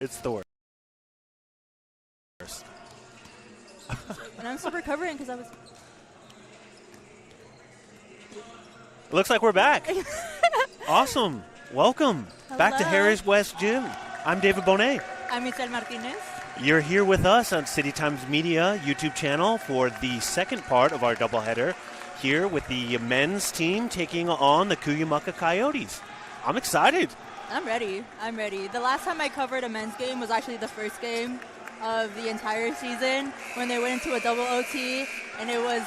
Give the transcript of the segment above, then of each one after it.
It's the worst. And I'm still recovering because I was. It looks like we're back. Awesome. Welcome back to Harris West Gym. I'm David Bohnet. I'm Itzel Martinez. You're here with us on City Times Media YouTube channel for the second part of our doubleheader here with the men's team taking on the Cuyamaca Coyotes. I'm excited. I'm ready. The last time I covered a men's game was actually the first game of the entire season when they went into a double OT, and it was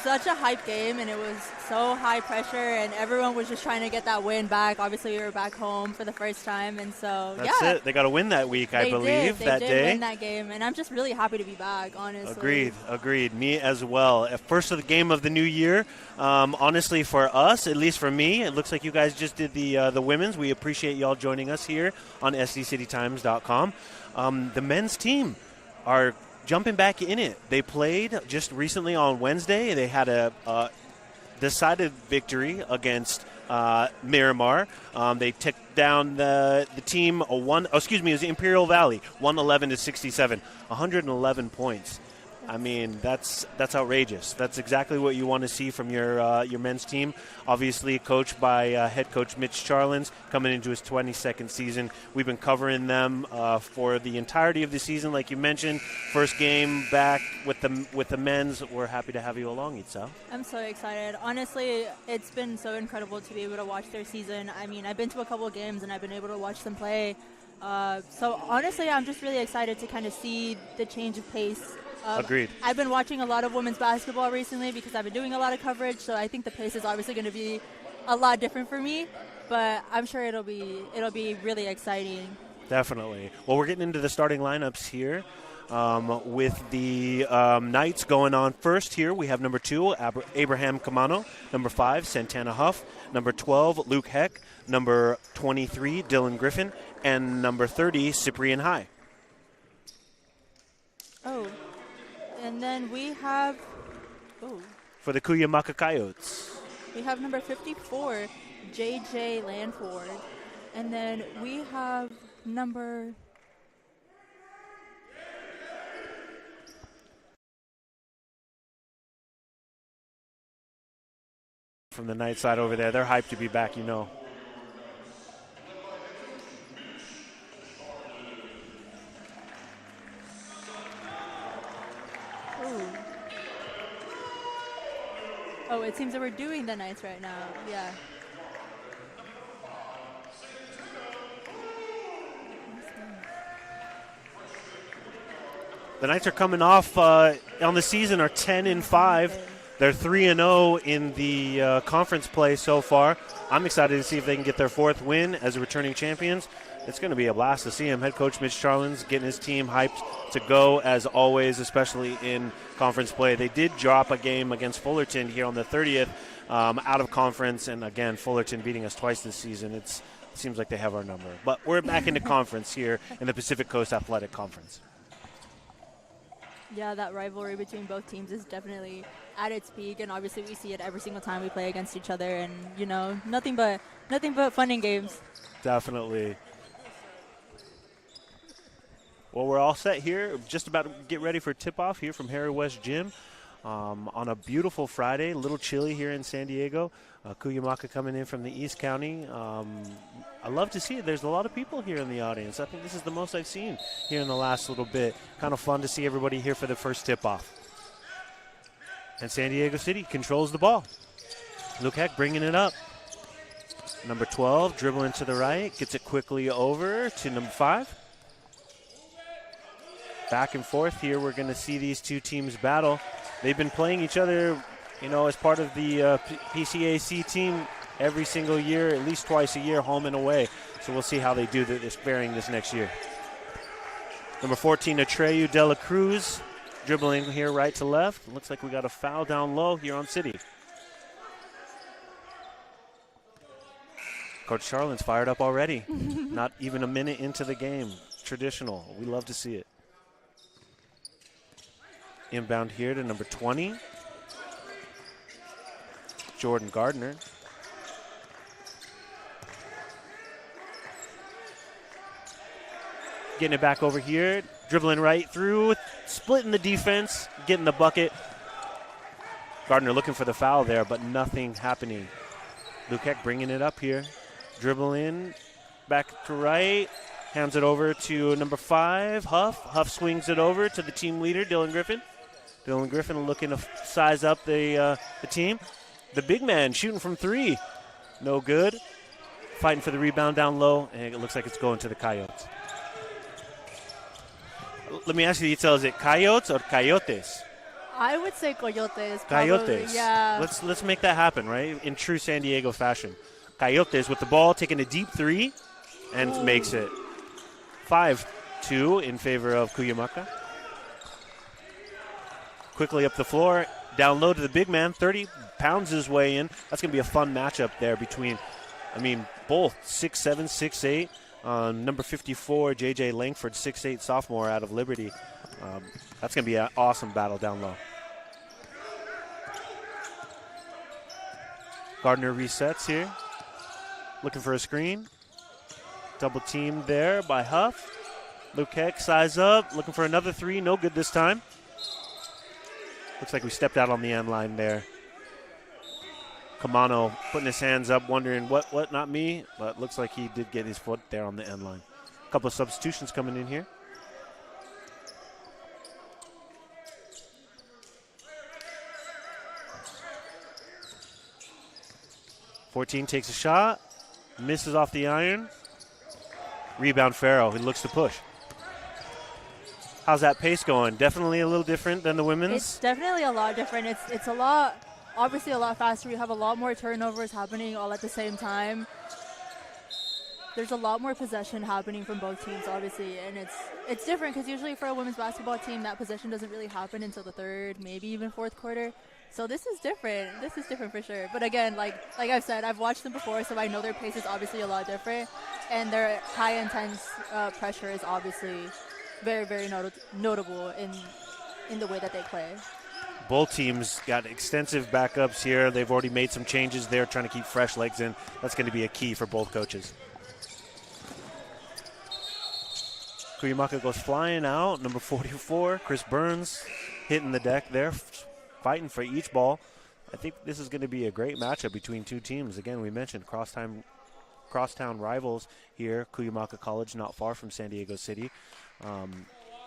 such a hype game, and it was so high pressure, and everyone was just trying to get that win back. Obviously, we were back home for the first time, and so that's it. They got to win that week, I believe, that day. They did win that game, and I'm just really happy to be back, honestly. Agreed. Me as well. First of the game of the new year. Honestly, for us, at least for me, it looks like you guys just did the women's. We appreciate y'all joining us here on sdcitytimes.com. The men's team are jumping back in it. They played just recently on Wednesday. They had a decided victory against Miramar. They took down the team it was Imperial Valley, 111-67, 111 points. I mean, that's outrageous. That's exactly what you want to see from your men's team. Obviously, coached by head coach Mitch Charlins, coming into his 22nd season. We've been covering them for the entirety of the season, like you mentioned. First game back with the men's. We're happy to have you along, Itzel. I'm so excited. Honestly, it's been so incredible to be able to watch their season. I mean, I've been to a couple of games and I've been able to watch them play. So honestly, I'm just really excited to kind of see the change of pace. Agreed. I've been watching a lot of women's basketball recently because I've been doing a lot of coverage, so I think the pace is obviously going to be a lot different for me, but I'm sure it'll be really exciting. Definitely. Well, we're getting into the starting lineups here with the Knights going on first here. We have number 2, Abraham Camano, number 5, Santana Huff, number 12, Luke Heck, number 23, Dylan Griffin, and number 30, Cyprian High. Oh. And then we have, for the Cuyamaca Coyotes, we have number 54, J.J. Lanford. And then we have number... from the night side over there. They're hyped to be back, you know. Oh, it seems that we're doing the Knights right now. Yeah. The Knights are coming off on the season are 10-5. They're 3-0 in the conference play so far. I'm excited to see if they can get their 4th win as returning champions. It's going to be a blast to see him. Head coach Mitch Charlins getting his team hyped to go as always, especially in conference play. They did drop a game against Fullerton here on the 30th out of conference, and again, Fullerton beating us twice this season. It seems like they have our number. But we're back into conference here in the Pacific Coast Athletic Conference. Yeah, that rivalry between both teams is definitely at its peak, and obviously we see it every single time we play against each other, and, you know, nothing but fun and games. Definitely. Well, we're all set here. Just about to get ready for tip-off here from Harry West Gym on a beautiful Friday. A little chilly here in San Diego. Cuyamaca coming in from the East County. I love to see it. There's a lot of people here in the audience. I think this is the most I've seen here in the last little bit. Kind of fun to see everybody here for the first tip-off. And San Diego City controls the ball. Luke Heck bringing it up. Number 12 dribbling to the right. Gets it quickly over to number 5. Back and forth here. We're going to see these two teams battle. They've been playing each other, you know, as part of the PCAC team every single year, at least twice a year, home and away. So we'll see how they do this pairing this next year. Number 14, Atreyu De La Cruz, dribbling here right to left. Looks like we got a foul down low here on City. Coach Charlin's fired up already. Not even a minute into the game. Traditional. We love to see it. Inbound here to number 20, Jordan Gardner. getting it back over here, dribbling right through, splitting the defense, getting the bucket. Gardner looking for the foul there, but nothing happening. Lukek bringing it up here. Dribble in, back to right, hands it over to number 5, Huff. Huff swings it over to the team leader, Dylan Griffin. Dylan Griffin looking to size up the team. The big man shooting from 3. No good. Fighting for the rebound down low, and it looks like it's going to the Coyotes. Let me ask you, Itzel, is it Coyotes or Coyotes? I would say Coyotes. Coyotes. Yeah. Let's make that happen, right? In true San Diego fashion. Coyotes with the ball, taking a deep 3, and makes it 5-2 in favor of Cuyamaca. Quickly up the floor, down low to the big man, 30 pounds his way in. That's going to be a fun matchup there between, both 6'7", 6'8". Number 54, J.J. Langford, 6'8", sophomore out of Liberty. That's going to be an awesome battle down low. Gardner resets here. Looking for a screen. Double teamed there by Huff. Lukek size up. Looking for another 3. No good this time. Looks like we stepped out on the end line there. Kamano putting his hands up, wondering what, not me. But looks like he did get his foot there on the end line. A couple of substitutions coming in here. .14 takes a shot, misses off the iron. Rebound Farrell, he looks to push. How's that pace going? Definitely a little different than the women's? It's definitely a lot different. It's obviously a lot faster. You have a lot more turnovers happening all at the same time. There's a lot more possession happening from both teams, obviously, and it's different because usually for a women's basketball team, that possession doesn't really happen until the 3rd, maybe even 4th quarter. So this is different. This is different for sure. But again, like I've said, I've watched them before, so I know their pace is obviously a lot different, and their high intense pressure is obviously very, very notable in the way that they play. Both teams got extensive backups here. They've already made some changes there, trying to keep fresh legs in. That's going to be a key for both coaches. Cuyamaca goes flying out. Number 44, Chris Burns, hitting the deck there, fighting for each ball. I think this is going to be a great matchup between two teams. Again, we mentioned crosstown rivals here. Cuyamaca College, not far from San Diego City.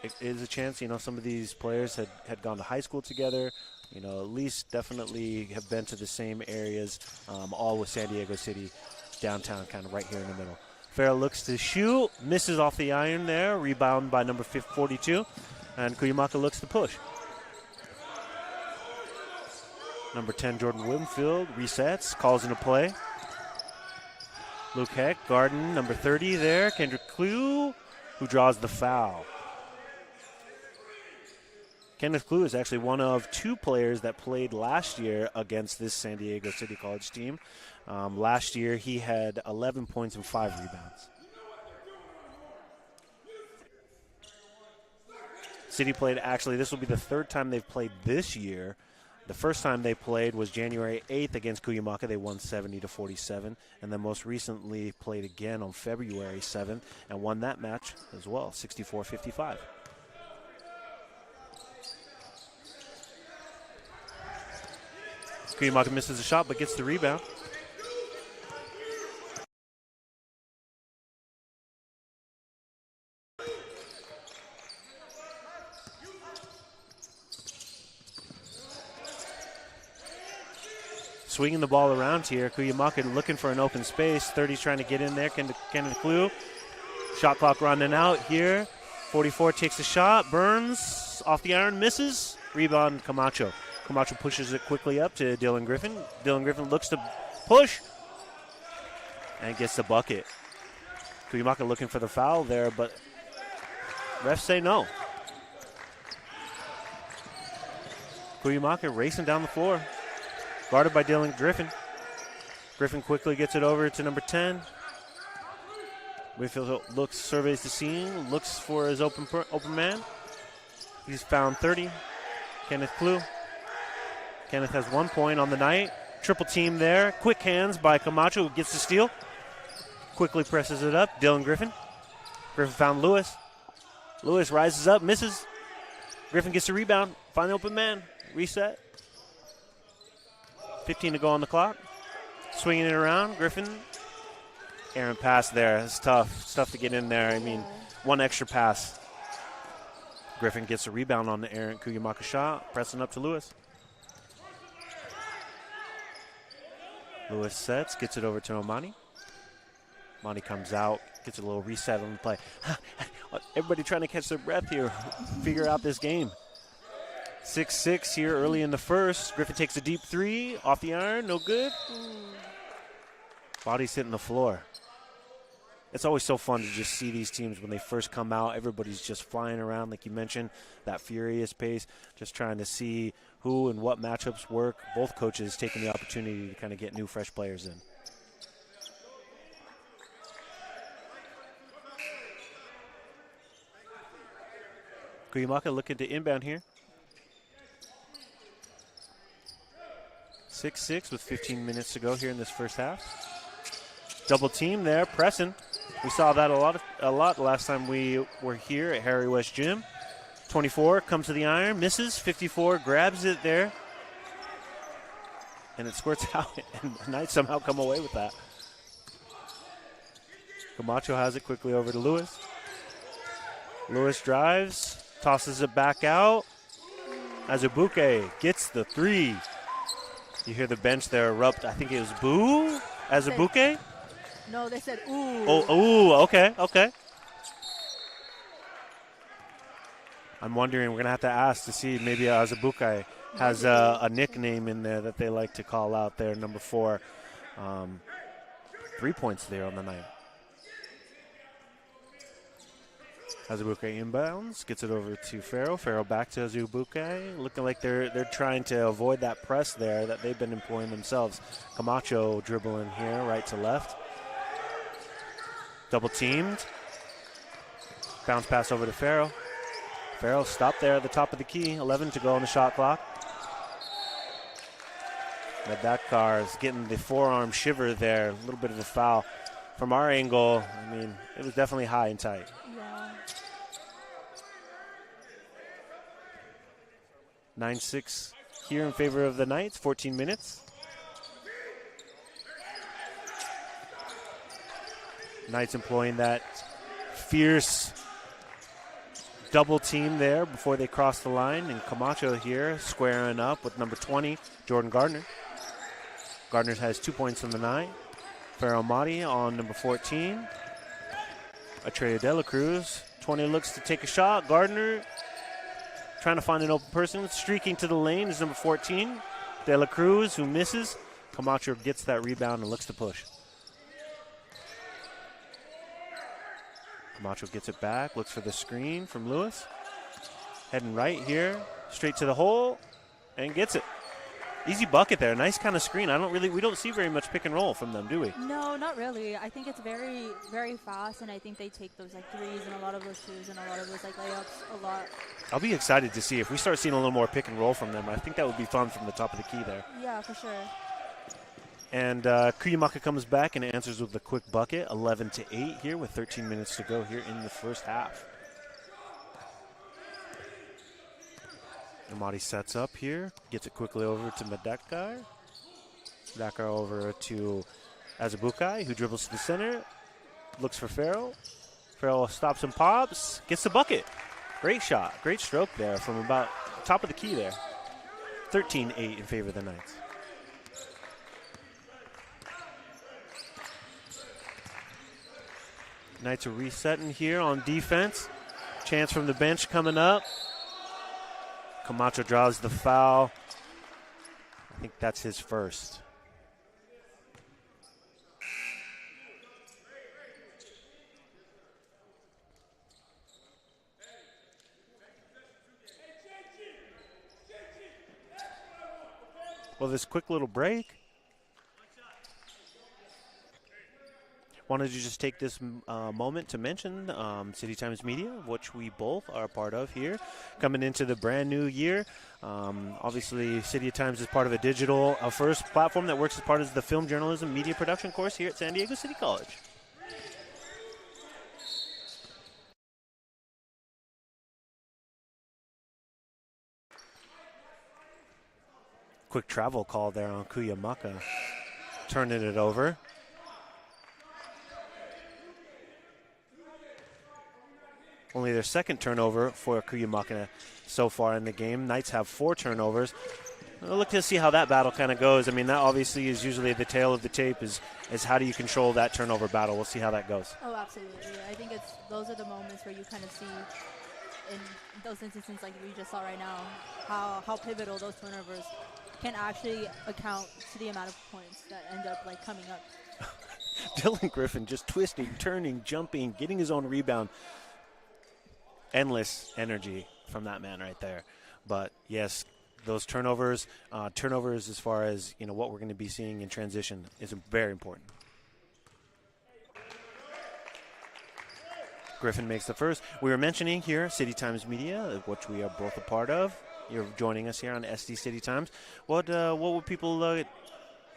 It is a chance, some of these players had gone to high school together, at least definitely have been to the same areas, all with San Diego City downtown, kind of right here in the middle. Farrell looks to shoot, misses off the iron there, rebound by number 42, and Cuyamaca looks to push. Number 10, Jordan Winfield, resets, calls into play. Luke Heck, Garden, number 30 there, Kendrick Clue, who draws the foul. Kenneth Clue is actually one of 2 players that played last year against this San Diego City College team. Last year, he had 11 points and 5 rebounds. City played, actually, this will be the 3rd time they've played this year. The first time they played was January 8th against Cuyamaca. They won 70-47, and then most recently played again on February 7th and won that match as well, 64-55. Cuyamaca misses a shot but gets the rebound. Swinging the ball around here. Cuyamaca looking for an open space. 30's trying to get in there. Kenneth Clue. Shot clock running out here. 44 takes a shot. Burns off the iron, misses. Rebound Camacho. Camacho pushes it quickly up to Dylan Griffin. Dylan Griffin looks to push and gets the bucket. Cuyamaca looking for the foul there, but refs say no. Cuyamaca racing down the floor. Guarded by Dylan Griffin. Griffin quickly gets it over to number 10. Whitfield looks, surveys the scene, looks for his open man. He's found 30. Kenneth Clue. Kenneth has 1 point on the night. Triple team there. Quick hands by Camacho, who gets the steal. Quickly presses it up. Dylan Griffin. Griffin found Lewis. Lewis rises up, misses. Griffin gets the rebound. Find the open man. Reset. 15 to go on the clock. Swinging it around. Griffin. Errant pass there. It's tough. It's tough to get in there. I mean, one extra pass. Griffin gets a rebound on the errant Cuyamaca shot. Pressing up to Lewis. Lewis sets. Gets it over to Omani. Omani comes out. Gets a little reset on the play. Everybody trying to catch their breath here. Figure out this game. 6-6 here early in the first. Griffin takes a deep three. Off the iron. No good. Body's hitting the floor. It's always so fun to just see these teams when they first come out. Everybody's just flying around, like you mentioned, that furious pace, just trying to see who and what matchups work. Both coaches taking the opportunity to kind of get new, fresh players in. Cuyamaca looking to inbound here. 6-6 with 15 minutes to go here in this first half. Double team there, pressing. We saw that a lot last time we were here at Harry West Gym. 24 comes to the iron, misses. 54 grabs it there, and it squirts out. And the Knights somehow come away with that. Camacho has it quickly over to Lewis. Lewis drives, tosses it back out. Azubuike gets the three. You hear the bench there erupt. I think it was boo. Azubuike. No, they said ooh. Oh, okay. I'm wondering, we're going to have to ask to see maybe Azubuike has a nickname in there that they like to call out there, number 4. 3 points there on the night. Azubuike inbounds, gets it over to Farrell. Farrell back to Azubuike, looking like they're trying to avoid that press there that they've been employing themselves. Camacho dribbling here, right to left. Double teamed. Bounce pass over to Farrell. Farrell stopped there at the top of the key. 11 to go on the shot clock. Medakar is getting the forearm shiver there. A little bit of a foul. From our angle, I mean, it was definitely high and tight. Yeah. 9-6 here in favor of the Knights. 14 minutes. Knights employing that fierce double team there before they cross the line. And Camacho here squaring up with number 20, Jordan Gardner. Gardner has 2 points on the night. Farrell Mati on number 14. Atreo De La Cruz. 20 looks to take a shot. Gardner trying to find an open person. Streaking to the lane is number 14, De La Cruz, who misses. Camacho gets that rebound and looks to push. Camacho gets it back, looks for the screen from Lewis. Heading right here, straight to the hole, and gets it. Easy bucket there, nice kind of screen. We don't see very much pick and roll from them, do we? No, not really. I think it's very, very fast, and I think they take those like threes and a lot of those twos and a lot of those like layups a lot. I'll be excited to see if we start seeing a little more pick and roll from them. I think that would be fun from the top of the key there. Yeah, for sure. And Cuyamaca comes back and answers with a quick bucket, 11-8 here with 13 minutes to go here in the first half. Amadi sets up here, gets it quickly over to Medakar. Medakar over to Azubuike, who dribbles to the center, looks for Farrell. Farrell stops and pops, gets the bucket. Great shot, great stroke there from about top of the key there. 13-8 in favor of the Knights. Knights are resetting here on defense. Chance from the bench coming up. Camacho draws the foul. I think that's his first. Well, this quick little break. Wanted to just take this moment to mention City Times Media, which we both are a part of here, coming into the brand new year. Obviously, City Times is part of a digital first platform that works as part of the film journalism media production course here at San Diego City College. Quick travel call there on Cuyamaca. Turning it over. Only their second turnover for Cuyamaca so far in the game. Knights have 4 turnovers. We'll look to see how that battle kind of goes. I mean, that obviously is usually the tail of the tape is how do you control that turnover battle. We'll see how that goes. Oh, absolutely. I think those are the moments where you kind of see in those instances like we just saw right now how pivotal those turnovers can actually account to the amount of points that end up like coming up. Dylan Griffin just twisting, turning, jumping, getting his own rebound. Endless energy from that man right there. But yes, those turnovers as far as what we're going to be seeing in transition is very important. Griffin makes the first. We were mentioning here City Times Media, which we are both a part of. You're joining us here on SD City Times. What would people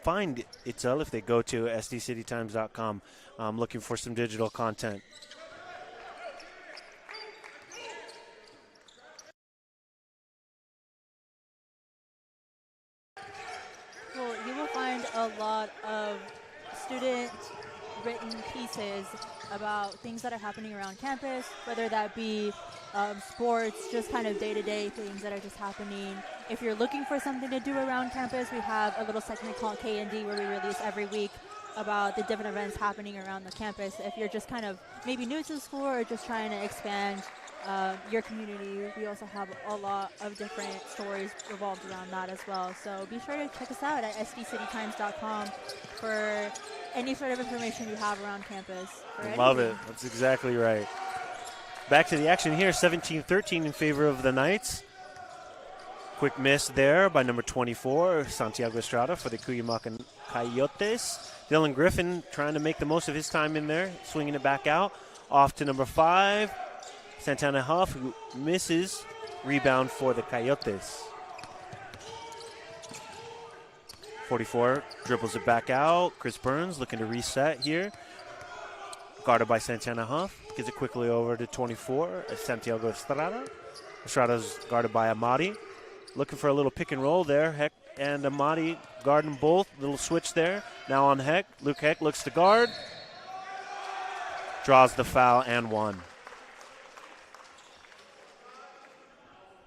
find, Itzel, if they go to sdcitytimes.com looking for some digital content? Well, you will find a lot of student-written pieces about things that are happening around campus, whether that be sports, just kind of day-to-day things that are just happening. If you're looking for something to do around campus, we have a little segment called K&D where we release every week about the different events happening around the campus. If you're just kind of maybe new to the school or just trying to expand your community, we also have a lot of different stories revolved around that as well. So be sure to check us out at sdcitytimes.com for any sort of information you have around campus. Love it. That's exactly right. Back to the action here, 17-13 in favor of the Knights. Quick miss there by number 24, Santiago Estrada for the Cuyamaca Coyotes. Dylan Griffin trying to make the most of his time in there, swinging it back out. Off to number 5, Santana Huff, who misses. Rebound for the Coyotes. 44 dribbles it back out. Chris Burns looking to reset here. Guarded by Santana Huff. Gives it quickly over to 24, Santiago Estrada. Estrada's guarded by Amati. Looking for a little pick and roll there. Heck and Amati guarding both. Little switch there. Now on Heck. Luke Heck looks to guard. Draws the foul and one.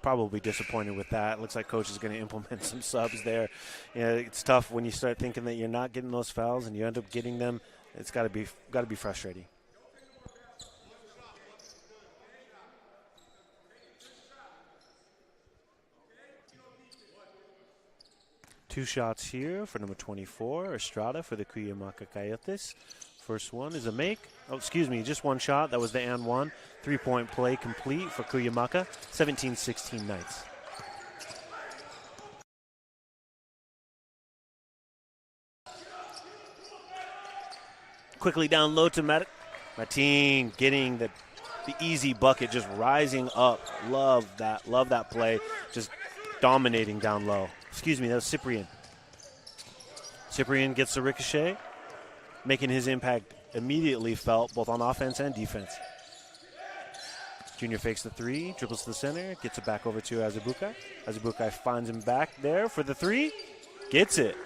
Probably disappointed with that. Looks like coach is going to implement some subs there. It's tough when you start thinking that you're not getting those fouls and you end up getting them. It's got to be frustrating. Two shots here for number 24, Estrada for the Cuyamaca Coyotes. First one is a make. Oh, excuse me, just one shot. That was the and one. 3-point play complete for Cuyamaca. 17-16 Knights. Quickly down low to Martin, getting the easy bucket, just rising up. Love that play. Just dominating down low. Excuse me, that was Cyprian. Cyprian gets the ricochet, making his impact immediately felt both on offense and defense. Junior fakes the 3, dribbles to the center, gets it back over to Azubukai. Azubukai finds him back there for the 3, gets it.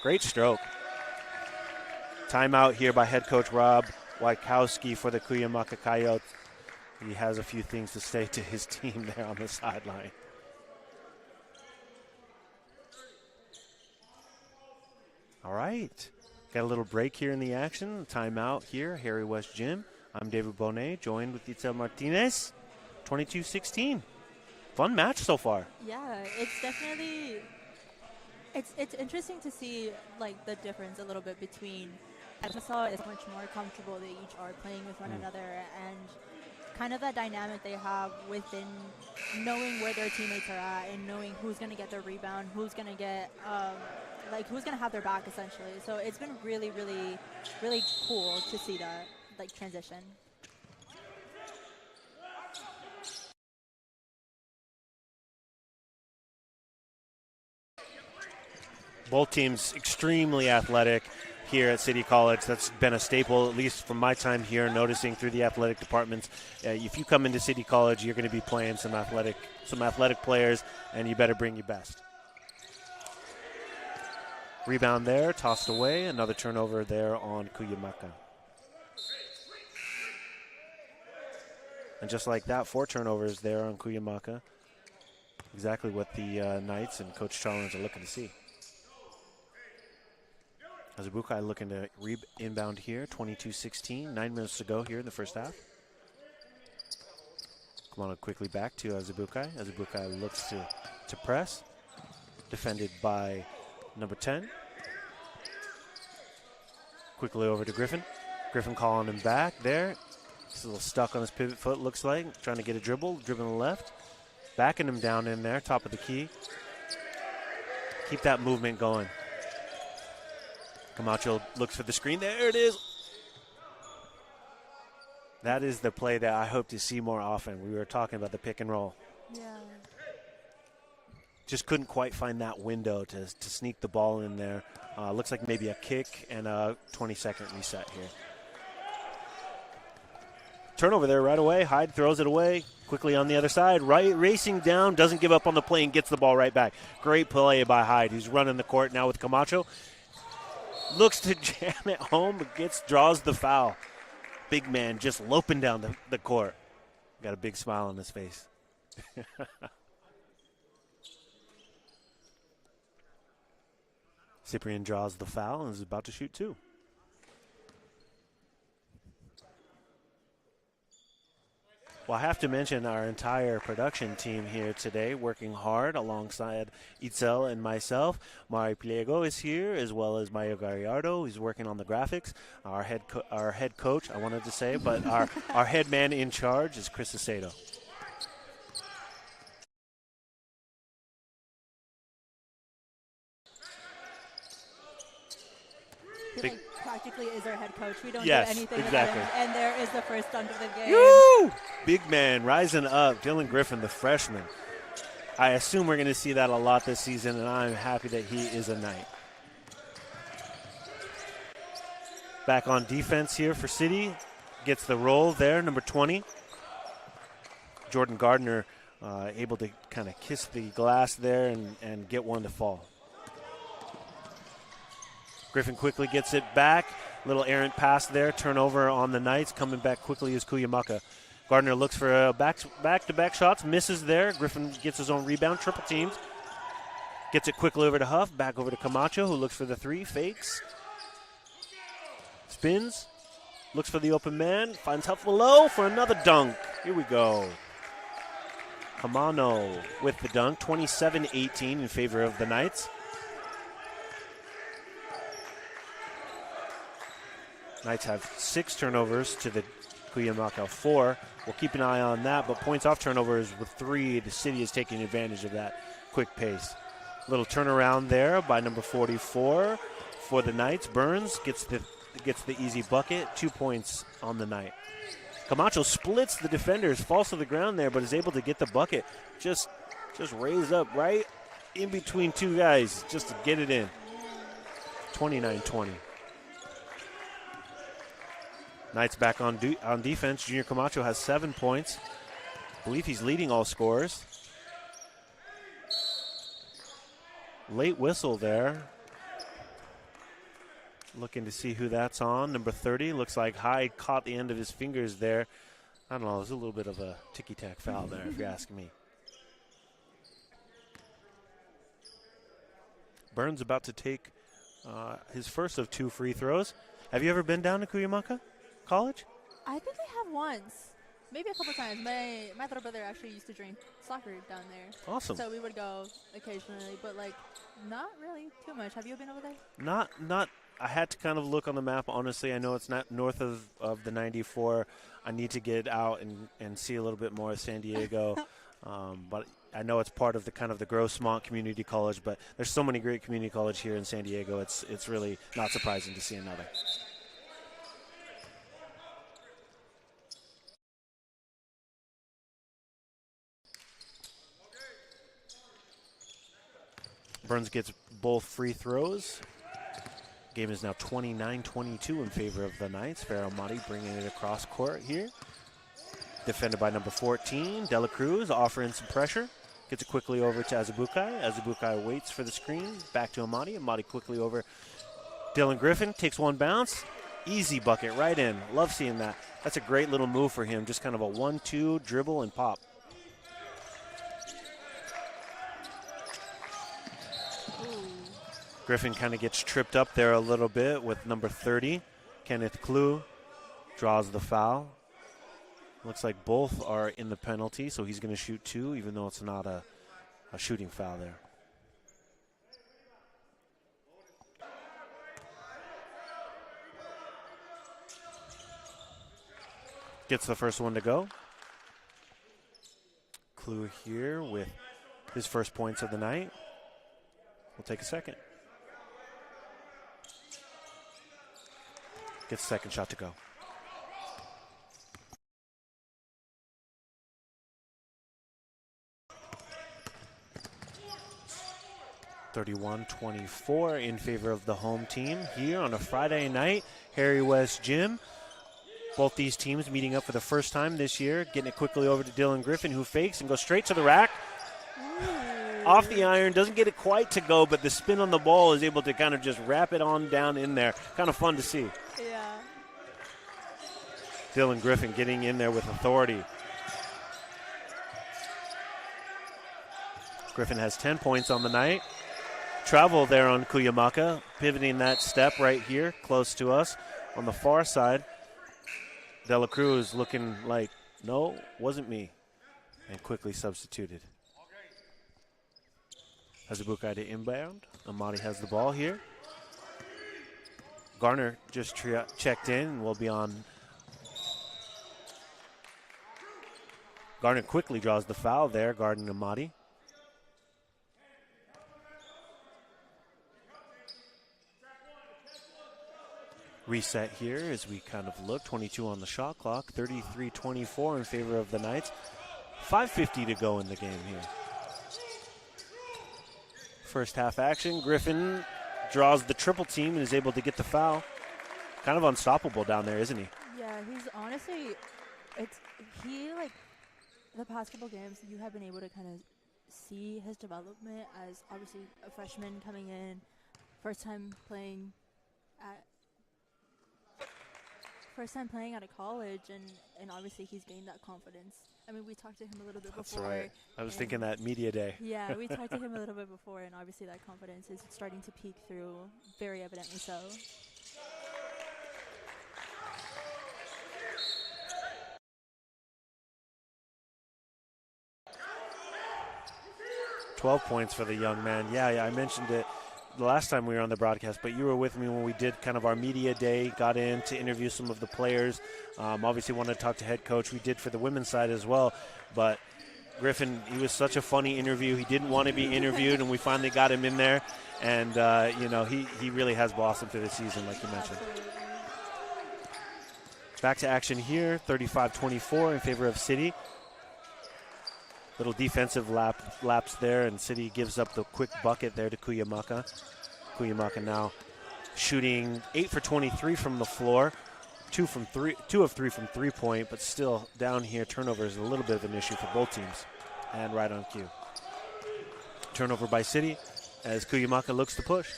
Great stroke. Timeout here by head coach Rob Wykowski for the Cuyamaca Coyotes. He has a few things to say to his team there on the sideline. All right, got a little break here in the action. Timeout here, Harry West Gym. I'm David Bohnet, joined with Itzel Martinez. 22-16. Fun match so far. Yeah, it's definitely it's interesting to see like the difference a little bit between Epsol is much more comfortable. They each are playing with one another, and kind of that dynamic they have within knowing where their teammates are at and knowing who's going to get their rebound, who's going to get who's going to have their back essentially. So it's been really, really, really cool to see that like transition. Both teams extremely athletic here at City College. That's been a staple, at least from my time here, noticing through the athletic departments. If you come into City College, you're going to be playing some athletic players, and you better bring your best. Rebound there, tossed away. Another turnover there on Cuyamaca. And just like that, 4 turnovers there on Cuyamaca. Exactly what the Knights and Coach Charlins are looking to see. Azubukai looking to inbound here, 22-16. 9 minutes to go here in the first half. Come on quickly back to Azubukai. Azubukai looks to press. Defended by number 10. Quickly over to Griffin. Griffin calling him back there. He's a little stuck on his pivot foot, looks like. Trying to get a dribble. Dribbling left. Backing him down in there, top of the key. Keep that movement going. Camacho looks for the screen. There it is. That is the play that I hope to see more often. We were talking about the pick and roll. Yeah. Just couldn't quite find that window to sneak the ball in there. Looks like maybe a kick and a 20-second reset here. Turnover there right away. Hyde throws it away quickly on the other side. Right, racing down, doesn't give up on the play and gets the ball right back. Great play by Hyde, who's running the court now with Camacho. Looks to jam it home, but draws the foul. Big man just loping down the court. Got a big smile on his face. Cyprian draws the foul and is about to shoot 2. Well, I have to mention our entire production team here today, working hard alongside Itzel and myself. Pliego is here, as well as Mylo Gallardo, who's working on the graphics. Our head coach, I wanted to say, but our head man in charge is Chris Acedo. Like practically is our head coach. We don't yes, do anything exactly. without him. And there is the first dunk of the game. Woo! Big man rising up. Dylan Griffin, the freshman. I assume we're going to see that a lot this season, and I'm happy that he is a Knight. Back on defense here for City. Gets the roll there, number 20. Jordan Gardner able to kind of kiss the glass there and get one to fall. Griffin quickly gets it back. Little errant pass there. Turnover on the Knights. Coming back quickly is Cuyamaca. Gardner looks for back-to-back shots. Misses there. Griffin gets his own rebound. Triple teams. Gets it quickly over to Huff. Back over to Camacho, who looks for the 3. Fakes. Spins. Looks for the open man. Finds Huff below for another dunk. Here we go. Camano with the dunk. 27-18 in favor of the Knights. Knights have 6 turnovers to the Cuyamaca 4. We'll keep an eye on that, but points off turnovers with 3. The City is taking advantage of that quick pace. Little turnaround there by number 44 for the Knights. Burns gets the easy bucket. 2 points on the night. Camacho splits the defenders, falls to the ground there, but is able to get the bucket. Just raise up right in between 2 guys just to get it in. 29-20. Knights back on defense. Junior Camacho has 7 points. I believe he's leading all scorers. Late whistle there. Looking to see who that's on. Number 30. Looks like Hyde caught the end of his fingers there. I don't know. There's a little bit of a ticky-tack foul there, if you're asking me. Burns about to take his first of 2 free throws. Have you ever been down to Cuyamaca College? I think I have once. Maybe a couple times. My little brother actually used to drink soccer down there. Awesome. So we would go occasionally, but like not really too much. Have you been over there? Not. I had to kind of look on the map. Honestly, I know it's not north of the 94. I need to get out and see a little bit more of San Diego. But I know it's part of the kind of the Grossmont Community College. But there's so many great community college here in San Diego. It's really not surprising to see another. Burns gets both free throws. Game is now 29-22 in favor of the Knights. Farrell Motti bringing it across court here. Defended by number 14, Dela Cruz, offering some pressure. Gets it quickly over to Azubukai. Azubukai waits for the screen. Back to Amadi. Amadi quickly over. Dylan Griffin takes one bounce. Easy bucket right in. Love seeing that. That's a great little move for him. Just kind of a 1-2 dribble and pop. Griffin kind of gets tripped up there a little bit with number 30. Kenneth Klue draws the foul. Looks like both are in the penalty, so he's going to shoot 2, even though it's not a shooting foul there. Gets the first one to go. Klue here with his first points of the night. We'll take a second. Gets the second shot to go. (31-24) in favor of the home team here on a Friday night. Harry West Gym. Both these teams meeting up for the first time this year. Getting it quickly over to Dylan Griffin, who fakes and goes straight to the rack. Ooh. Off the iron, doesn't get it quite to go, but the spin on the ball is able to kind of just wrap it on down in there. Kind of fun to see. Yeah. Dylan Griffin getting in there with authority. Griffin has 10 points on the night. Travel there on Cuyamaca, pivoting that step right here, close to us. On the far side, De La Cruz looking like, no, wasn't me, and quickly substituted. Azubukai to inbound. Amadi has the ball here. Garner just checked in and will be on. Garner quickly draws the foul there, guarding Amadi. Reset here as we kind of look. 22 on the shot clock. 33-24 in favor of the Knights. 5:50 to go in the game here. First half action. Griffin draws the triple team and is able to get the foul. Kind of unstoppable down there, isn't he? Yeah, he's honestly, the past couple games, you have been able to kind of see his development as obviously a freshman coming in, first time playing at a college, and obviously he's gained that confidence. I mean, we talked to him a little bit before. That's right. I was thinking that media day. Yeah, we talked to him a little bit before, and obviously that confidence is starting to peek through, very evidently so. $12 points for the young man. Yeah, I mentioned it the last time we were on the broadcast, but you were with me when we did kind of our media day, got in to interview some of the players. Obviously wanted to talk to head coach. We did for the women's side as well. But Griffin, he was such a funny interview. He didn't want to be interviewed, and we finally got him in there. And, he really has blossomed through the season, like you mentioned. Back to action here, 35-24 in favor of City. Little defensive lapse there, and City gives up the quick bucket there to Cuyamaca. Cuyamaca now shooting 8 for 23 from the floor, 2 of 3 from three-point, but still down here. Turnover is a little bit of an issue for both teams, and right on cue. Turnover by City as Cuyamaca looks to push.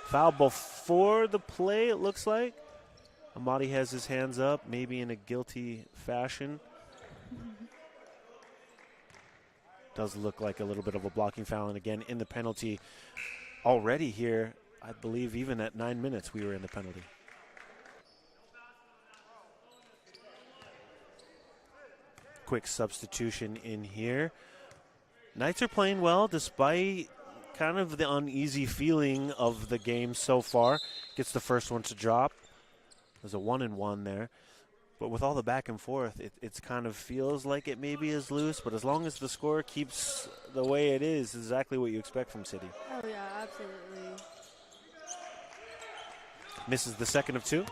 Foul before the play, it looks like. Amadi has his hands up, maybe in a guilty fashion. Does look like a little bit of a blocking foul, and again in the penalty already here. I believe even at 9 minutes we were in the penalty. Quick substitution in here. Knights are playing well despite kind of the uneasy feeling of the game so far. Gets the first one to drop. There's a 1-and-1 there. But with all the back and forth, it kind of feels like it maybe is loose, but as long as the score keeps the way it is, exactly what you expect from City. Oh, yeah, absolutely. Misses the second of 2.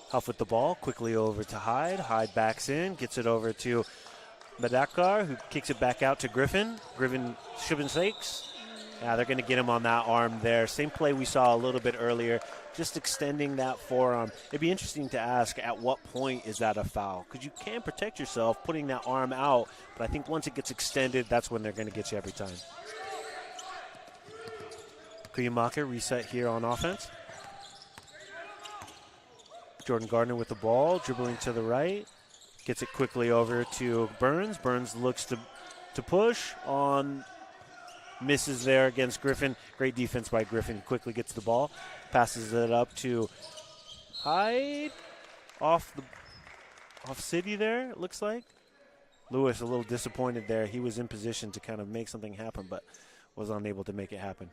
Huff with the ball, quickly over to Hyde. Hyde backs in, gets it over to Madakar, who kicks it back out to Griffin. Griffin fakes. Yeah, they're going to get him on that arm there. Same play we saw a little bit earlier, just extending that forearm. It'd be interesting to ask at what point is that a foul? Because you can protect yourself putting that arm out, but I think once it gets extended, that's when they're going to get you every time. Cuyamaca reset here on offense. Jordan Gardner with the ball, dribbling to the right. Gets it quickly over to Burns. Burns looks to push on... Misses there against Griffin. Great defense by Griffin. Quickly gets the ball. Passes it up to Hyde. Off City there, it looks like. Lewis a little disappointed there. He was in position to kind of make something happen, but was unable to make it happen.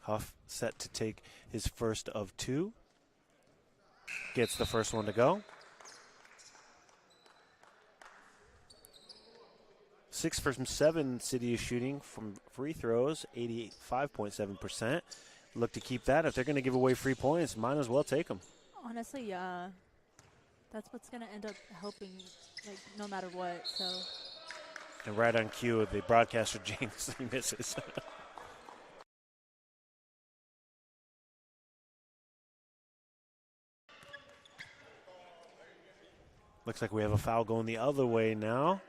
Huff set to take his first of two. Gets the first one to go. 6 from 7, City is shooting from free throws, 85.7%. Look to keep that. If they're going to give away free points, might as well take them. Honestly, yeah. That's what's going to end up helping, like, no matter what. So. And right on cue, the broadcaster James he misses. Looks like we have a foul going the other way now.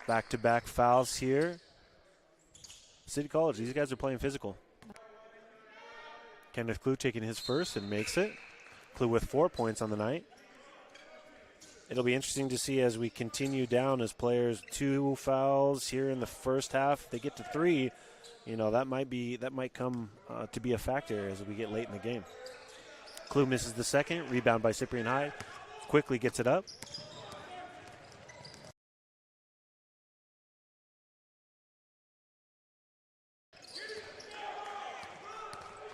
Back-to-back fouls here. City College, these guys are playing physical. Kenneth Clue taking his first and makes it. Clue with 4 points on the night. It'll be interesting to see as we continue down as players 2 fouls here in the first half. If they get to 3, you know, that might come to be a factor as we get late in the game. Clue misses the second. Rebound by Cyprian Hyde. Quickly gets it up.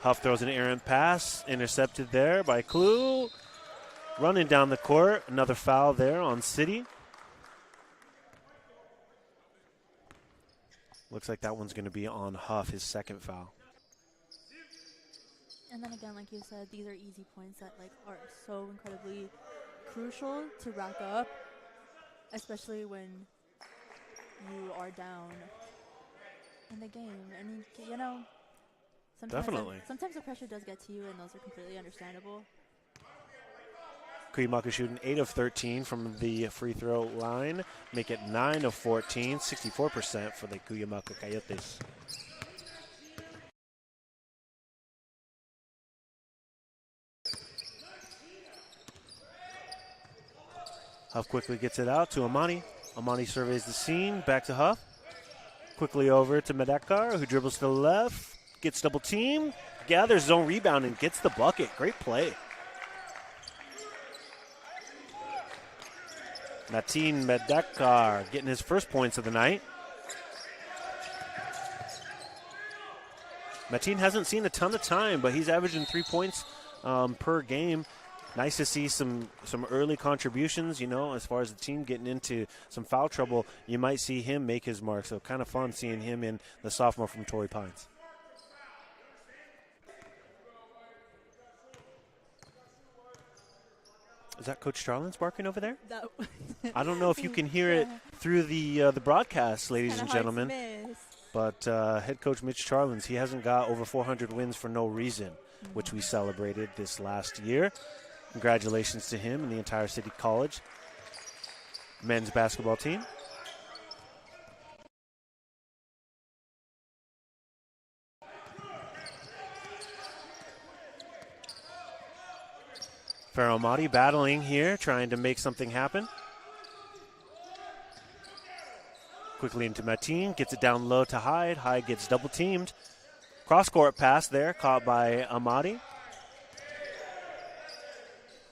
Huff throws an errant pass, intercepted there by Clue. Running down the court, another foul there on City. Looks like that one's going to be on Huff, his second foul. And then again, like you said, these are easy points that like are so incredibly crucial to rack up, especially when you are down in the game. And you know, sometimes the pressure does get to you, and those are completely understandable. Cuyamaca shooting 8 of 13 from the free throw line. Make it 9 of 14, 64% for the Cuyamaca Coyotes. Huff quickly gets it out to Amani. Amani surveys the scene, back to Huff. Quickly over to Medekar, who dribbles to the left, gets double team, gathers his own rebound, and gets the bucket. Great play. Mateen Medekar getting his first points of the night. Mateen hasn't seen a ton of time, but he's averaging 3 points per game. Nice to see some early contributions, you know, as far as the team getting into some foul trouble. You might see him make his mark, so kind of fun seeing him in the sophomore from Torrey Pines. Is that Coach Charlins barking over there? No. I don't know if you can hear it through the broadcast, ladies and gentlemen. But head coach Mitch Charlins, he hasn't got over 400 wins for no reason, which we celebrated this last year. Congratulations to him and the entire City College men's basketball team. Farrell Mahdi battling here, trying to make something happen. Quickly into Mateen, gets it down low to Hyde. Hyde gets double teamed. Cross-court pass there, caught by Amadi.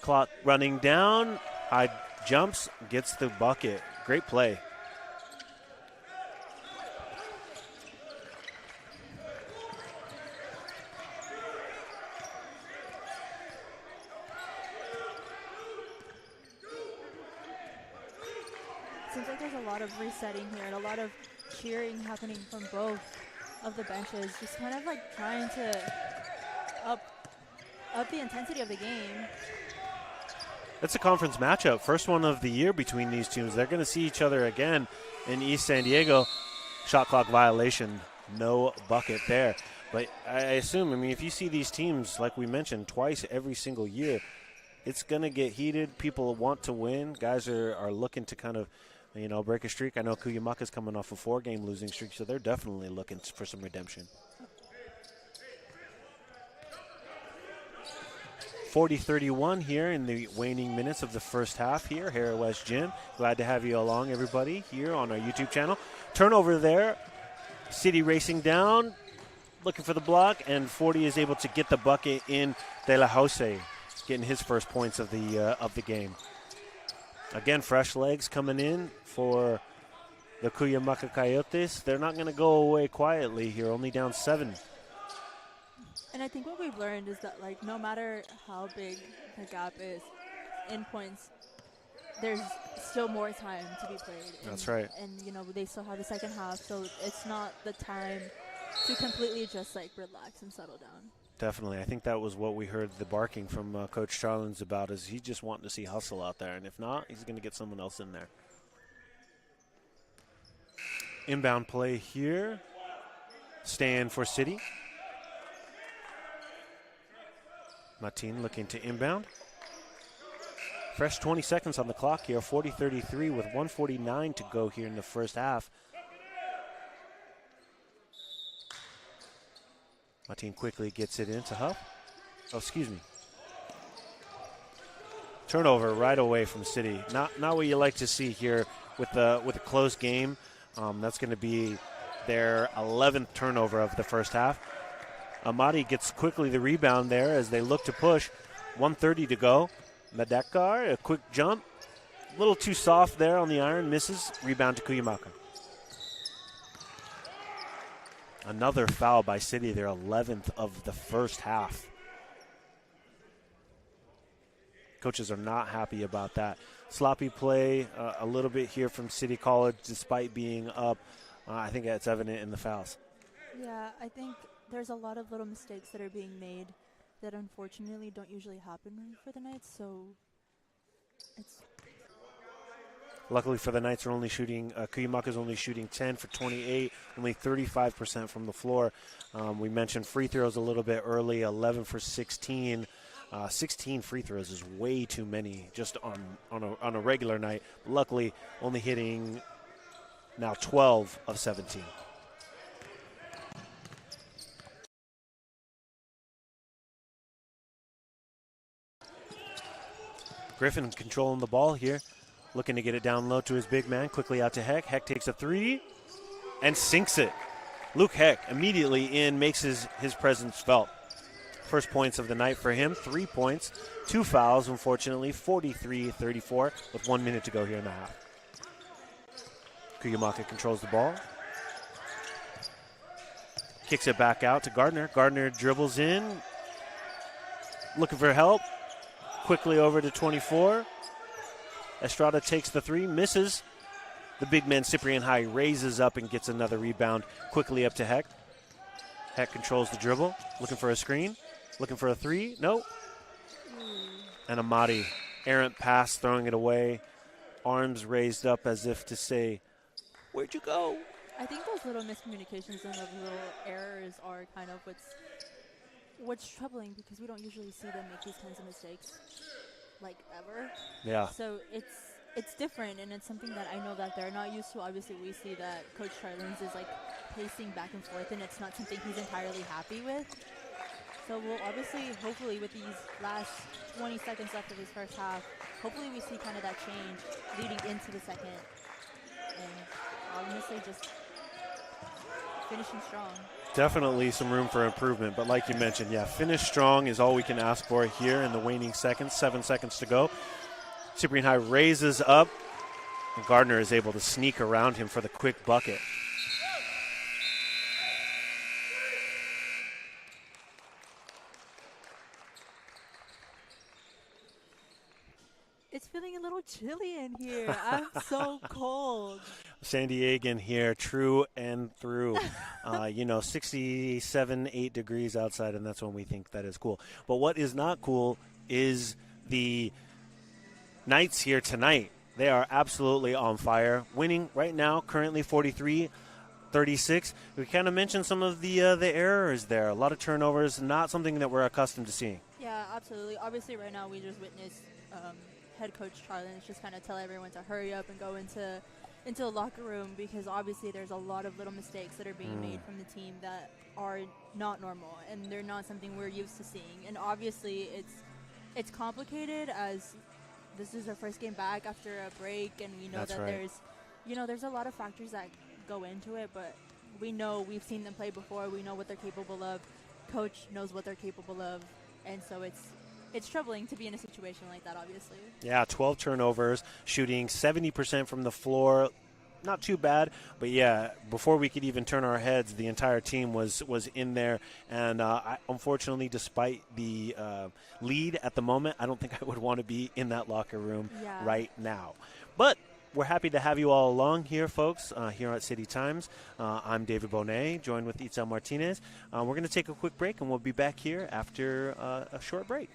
Clock running down. Hyde jumps, gets the bucket. Great play. Seems like there's a lot of resetting here and a lot of cheering happening from both of the benches, just kind of like trying to up the intensity of the game. It's a conference matchup, first one of the year between these teams. They're going to see each other again in East San Diego. Shot clock violation, no bucket there. But I assume, if you see these teams, like we mentioned, twice every single year, it's going to get heated. People want to win. Guys are looking to kind of, break a streak. I know Cuyamaca's coming off a 4-game losing streak, so they're definitely looking for some redemption. 40-31 here in the waning minutes of the first half here at West Gym. Glad to have you along, everybody, here on our YouTube channel. Turnover there. City racing down, looking for the block, and 40 is able to get the bucket in De La Jose, getting his first points of the game. Again, fresh legs coming in for the Cuyamaca Coyotes. They're not going to go away quietly here, only down 7. And I think what we've learned is that, no matter how big the gap is in points, there's still more time to be played. That's right. And, they still have the second half, so it's not the time to completely just, relax and settle down. Definitely. I think that was what we heard the barking from Coach Charlins about, is he just wanting to see hustle out there. And if not, he's going to get someone else in there. Inbound play here. Stand for City. Martin looking to inbound. Fresh 20 seconds on the clock here, 40-33 with 1:49 to go here in the first half. Martin quickly gets it into Huff. Oh, excuse me. Turnover right away from City. Not what you like to see here with a close game. That's going to be their 11th turnover of the first half. Amadi gets quickly the rebound there as they look to push. 1:30 to go. Madekar, a quick jump. A little too soft there on the iron, misses. Rebound to Cuyamaca. Another foul by City, their 11th of the first half. Coaches are not happy about that. Sloppy play a little bit here from City College despite being up. I think that's evident in the fouls. Yeah, I think there's a lot of little mistakes that are being made that unfortunately don't usually happen for the Knights, so it's... Luckily for the Knights, are only shooting, Cuyamaca's only shooting 10 for 28, only 35% from the floor. We mentioned free throws a little bit early, 11 for 16. 16 free throws is way too many just on a regular night. Luckily, only hitting now 12 of 17. Griffin controlling the ball here, looking to get it down low to his big man. Quickly out to Heck. Heck takes a three and sinks it. Luke Heck immediately in, makes his presence felt. First points of the night for him, 3 points, 2 fouls, unfortunately, 43-34 with 1 minute to go here in the half. Cuyamaca controls the ball. Kicks it back out to Gardner. Gardner dribbles in, looking for help. Quickly over to 24. Estrada takes the three, misses. The big man, Cyprian High, raises up and gets another rebound. Quickly up to Heck. Heck controls the dribble, looking for a screen. Looking for a three, no. And Amadi, errant pass, throwing it away. Arms raised up as if to say, where'd you go? I think those little miscommunications and those little errors are kind of what's troubling, because we don't usually see them make these kinds of mistakes, ever. Yeah. So it's different, and it's something that I know that they're not used to. Obviously, we see that Coach Charlins is pacing back and forth, and it's not something he's entirely happy with. So we'll obviously, hopefully, with these last 20 seconds left of his first half, hopefully we see kind of that change leading into the second, and honestly just finishing strong. Definitely some room for improvement, but like you mentioned, finish strong is all we can ask for here in the waning seconds. 7 seconds to go. Cyprian High raises up, and Gardner is able to sneak around him for the quick bucket. It's feeling a little chilly in here. I'm so cold. San Diegan here, true and through. 67, 8 degrees outside, and that's when we think that is cool. But what is not cool is the Knights here tonight. They are absolutely on fire, winning right now, currently 43-36. We kind of mentioned some of the errors there. A lot of turnovers, not something that we're accustomed to seeing. Yeah, absolutely. Obviously, right now we just witnessed head coach Charlins just kind of tell everyone to hurry up and go into the locker room, because obviously there's a lot of little mistakes that are being made from the team that are not normal, and they're not something we're used to seeing. And obviously it's complicated, as this is our first game back after a break, and we know That's that right. there's a lot of factors that go into it, but we've seen them play before. We know what they're capable of. Coach knows what they're capable of, and so it's troubling to be in a situation like that, obviously. Yeah, 12 turnovers, shooting 70% from the floor. Not too bad, but yeah, before we could even turn our heads, the entire team was in there. And unfortunately, despite the lead at the moment, I don't think I would want to be in that locker room right now. But we're happy to have you all along here, folks, here at City Times. I'm David Bohnet, joined with Itzel Martinez. We're going to take a quick break, and we'll be back here after a short break.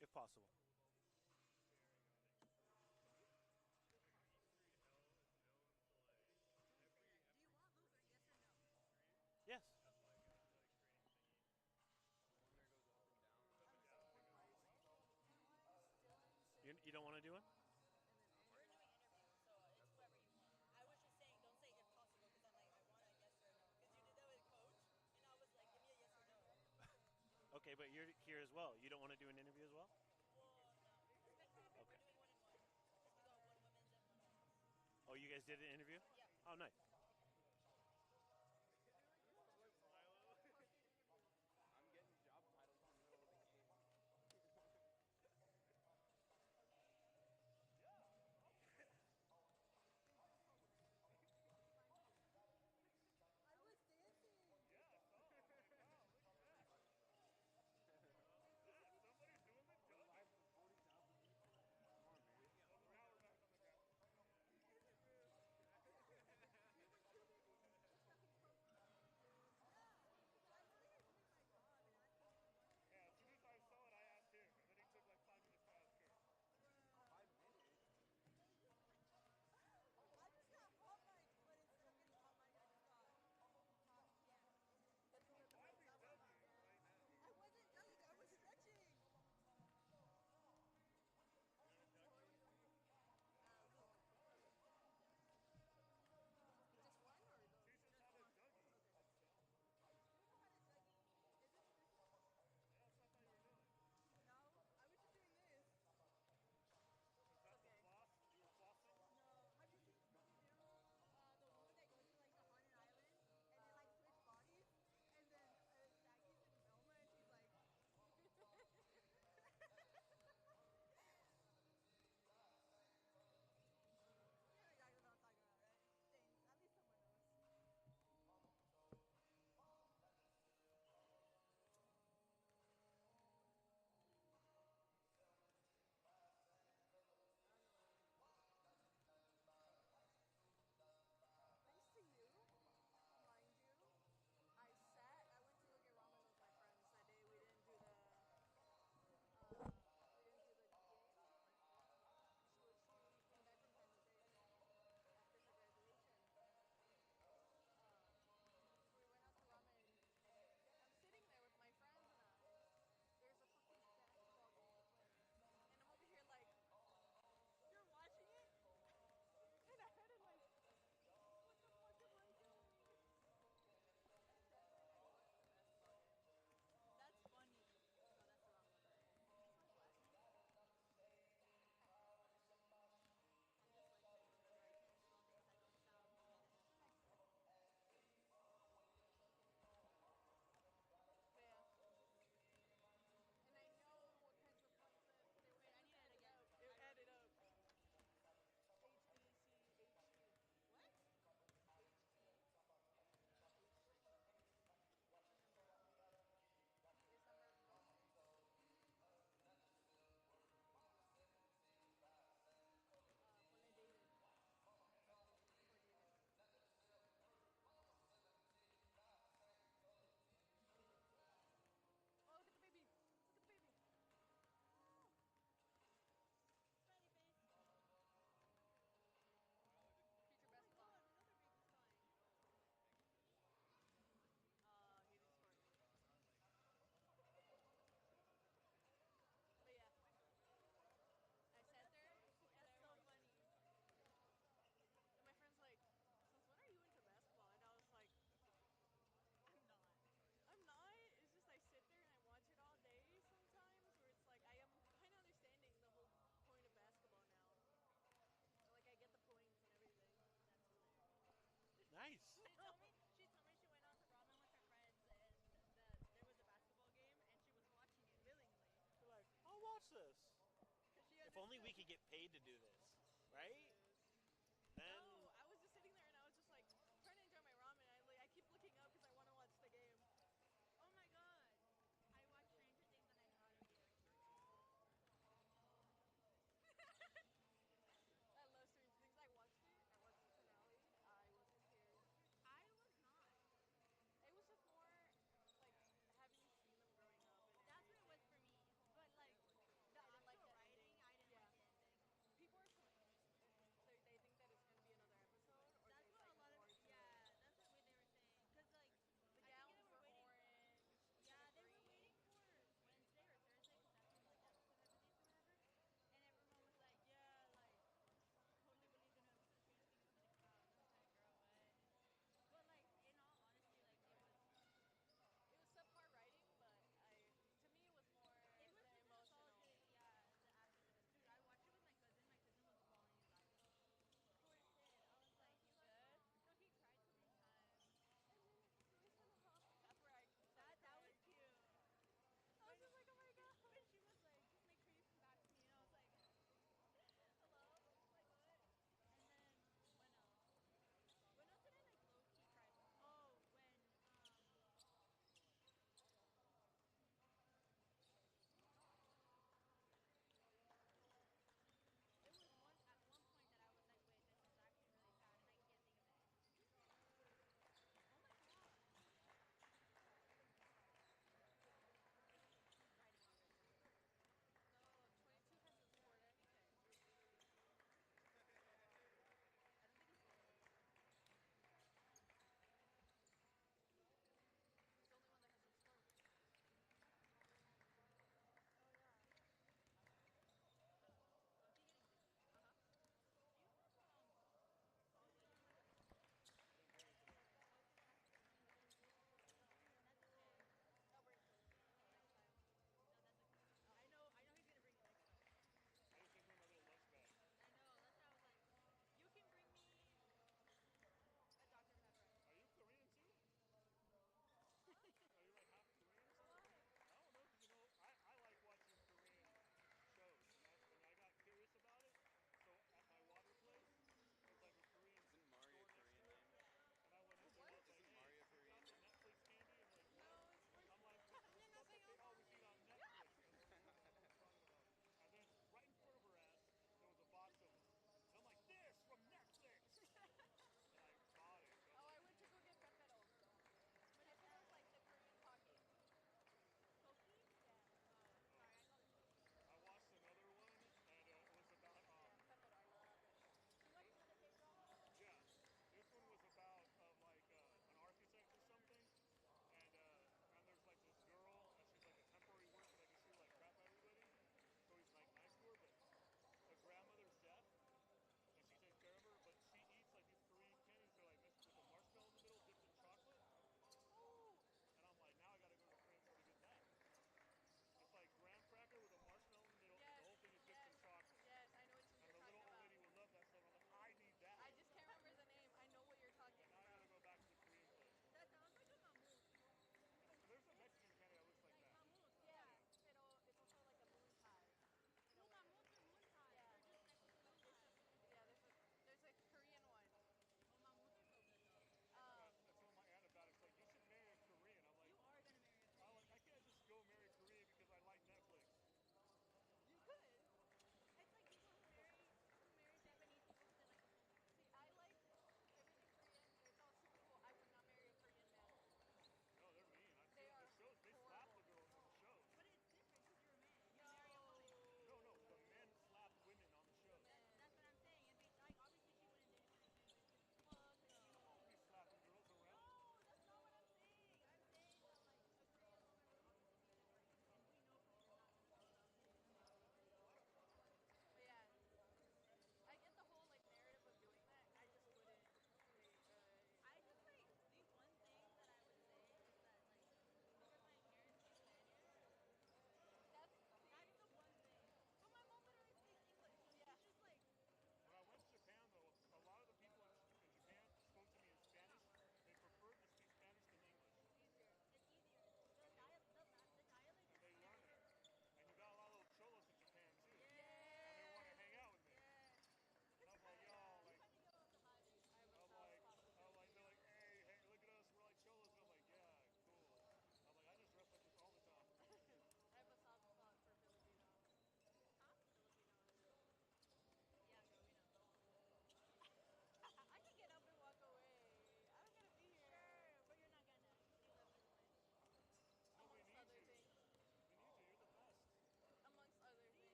If possible. Yes. You don't want to do it? Okay, but you're here as well. You don't want to do an interview as well? Okay. Oh, you guys did an interview? Oh, nice. only we could get paid to do this, right? Then No, I was just sitting there and I was just like trying to enjoy my ramen. I keep looking up because I want to watch the game. Oh my god. I watched Stranger Things and I thought of you. I love Stranger Things. I watched it. I watched the finale. I was scared. I was not. It was just more like having seen them growing up and That's what everything. it was for me. But like the I didn't like actual the writing, ending. I didn't Yeah. like the ending. People are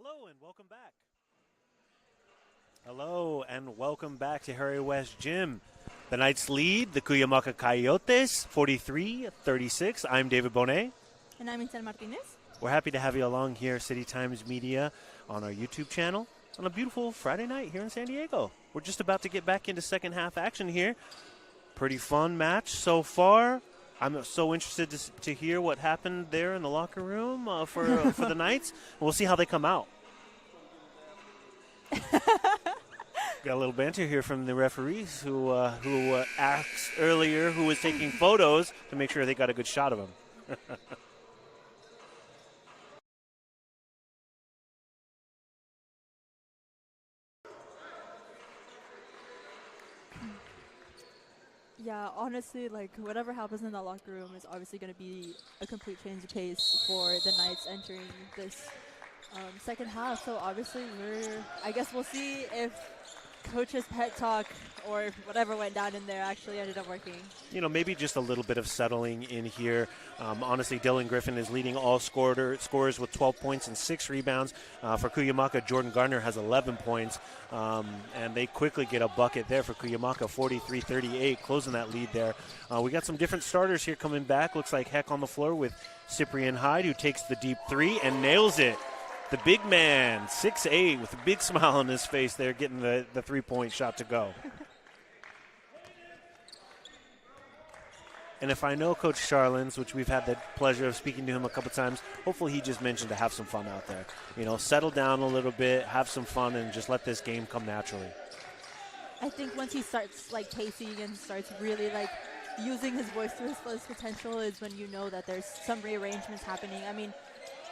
Hello and welcome back. Hello and welcome back to Harry West Gym. The Knights lead the Cuyamaca Coyotes 43-36. I'm David Bohnet. And I'm Itzel Martinez. We're happy to have you along here, City Times Media, on our YouTube channel on a beautiful Friday night here in San Diego. We're just about to get back into second half action here. Pretty fun match so far. I'm so interested to hear what happened there in the locker room for the Knights. We'll see how they come out. Got a little banter here from the referees who asked earlier who was taking photos to make sure they got a good shot of him. Yeah, honestly, like, whatever happens in that locker room is obviously going to be a complete change of pace for the Knights entering this second half. So obviously I guess we'll see if Coach's pet talk or whatever went down in there actually ended up working. You know, maybe just a little bit of settling in here. Honestly, Dylan Griffin is leading all scorers with 12 points and 6 rebounds. For Cuyamaca, Jordan Gardner has 11 points, and they quickly get a bucket there for Cuyamaca, 43-38, closing that lead there. We got some different starters here coming back. Looks like Heck on the floor with Cyprian Hyde, who takes the deep three and nails it. The big man, 6'8", with a big smile on his face there, getting the three-point shot to go. And if I know Coach Charlins, which we've had the pleasure of speaking to him a couple times, hopefully he just mentioned to have some fun out there. You know, settle down a little bit, have some fun, and just let this game come naturally. I think once he starts, like, pacing and starts really, like, using his voice to his fullest potential is when you know that there's some rearrangements happening. I mean,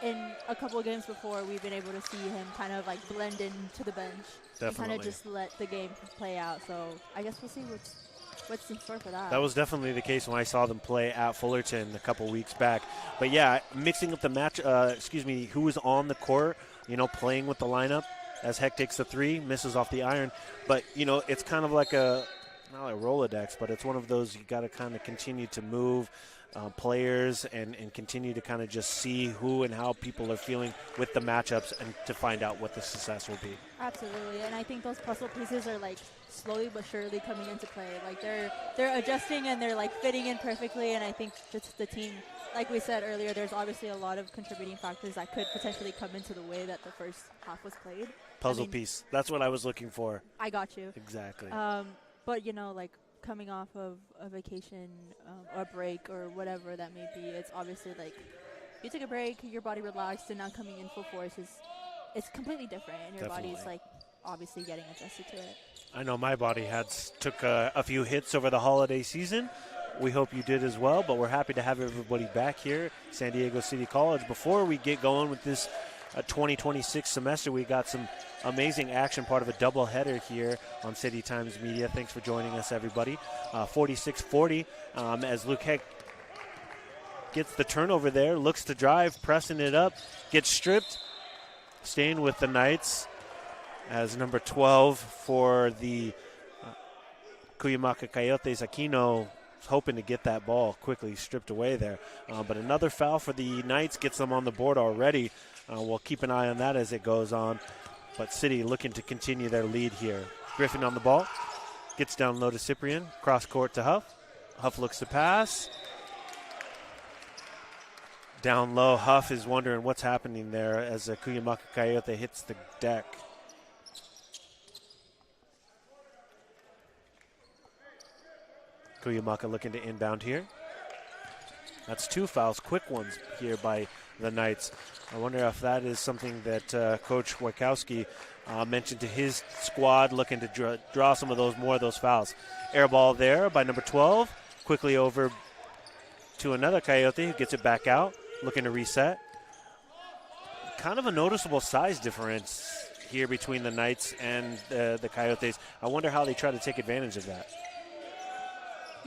in a couple of games before, we've been able to see him kind of, like, blend into the bench. Definitely. And kind of just let the game play out. So I guess we'll see what's in store for that. That was definitely the case when I saw them play at Fullerton a couple weeks back. But, yeah, mixing up the match, who was on the court, you know, playing with the lineup as Heck takes the three, misses off the iron. But, you know, it's kind of like not like a Rolodex, but it's one of those you got to kind of continue to move players and continue to kind of just see who and how people are feeling with the matchups and to find out what the success will be. Absolutely, and I think those puzzle pieces are, like, slowly but surely coming into play. Like, they're adjusting and they're, like, fitting in perfectly, and I think just the team, like we said earlier, there's obviously a lot of contributing factors that could potentially come into the way that the first half was played. Puzzle piece. That's what I was looking for. I got you. Exactly. But, you know, like, coming off of a vacation or break or whatever that may be, it's obviously like you took a break, your body relaxed, and now coming in full force it's completely different, and your Definitely. body's like obviously getting adjusted to it. I know my body took a few hits over the holiday season. We hope you did as well, but we're happy to have everybody back here, San Diego City College. Before we get going with this 2026 semester, we got some amazing action, part of a doubleheader here on City Times Media. Thanks for joining us, everybody. 46-40 as Luke Heck gets the turnover there, looks to drive, pressing it up, gets stripped, staying with the Knights as number 12 for the Cuyamaca Coyotes. Aquino hoping to get that ball quickly stripped away there. But another foul for the Knights gets them on the board already. We'll keep an eye on that as it goes on. But City looking to continue their lead here. Griffin on the ball. Gets down low to Cyprian. Cross court to Huff. Huff looks to pass. Down low, Huff is wondering what's happening there as a Cuyamaca Coyote hits the deck. Cuyamaca looking to inbound here. That's 2 fouls, quick ones here by the Knights. I wonder if that is something that Coach Wachowski mentioned to his squad, looking to draw some of those fouls. Air ball there by number 12. Quickly over to another Coyote who gets it back out, looking to reset. Kind of a noticeable size difference here between the Knights and the Coyotes. I wonder how they try to take advantage of that.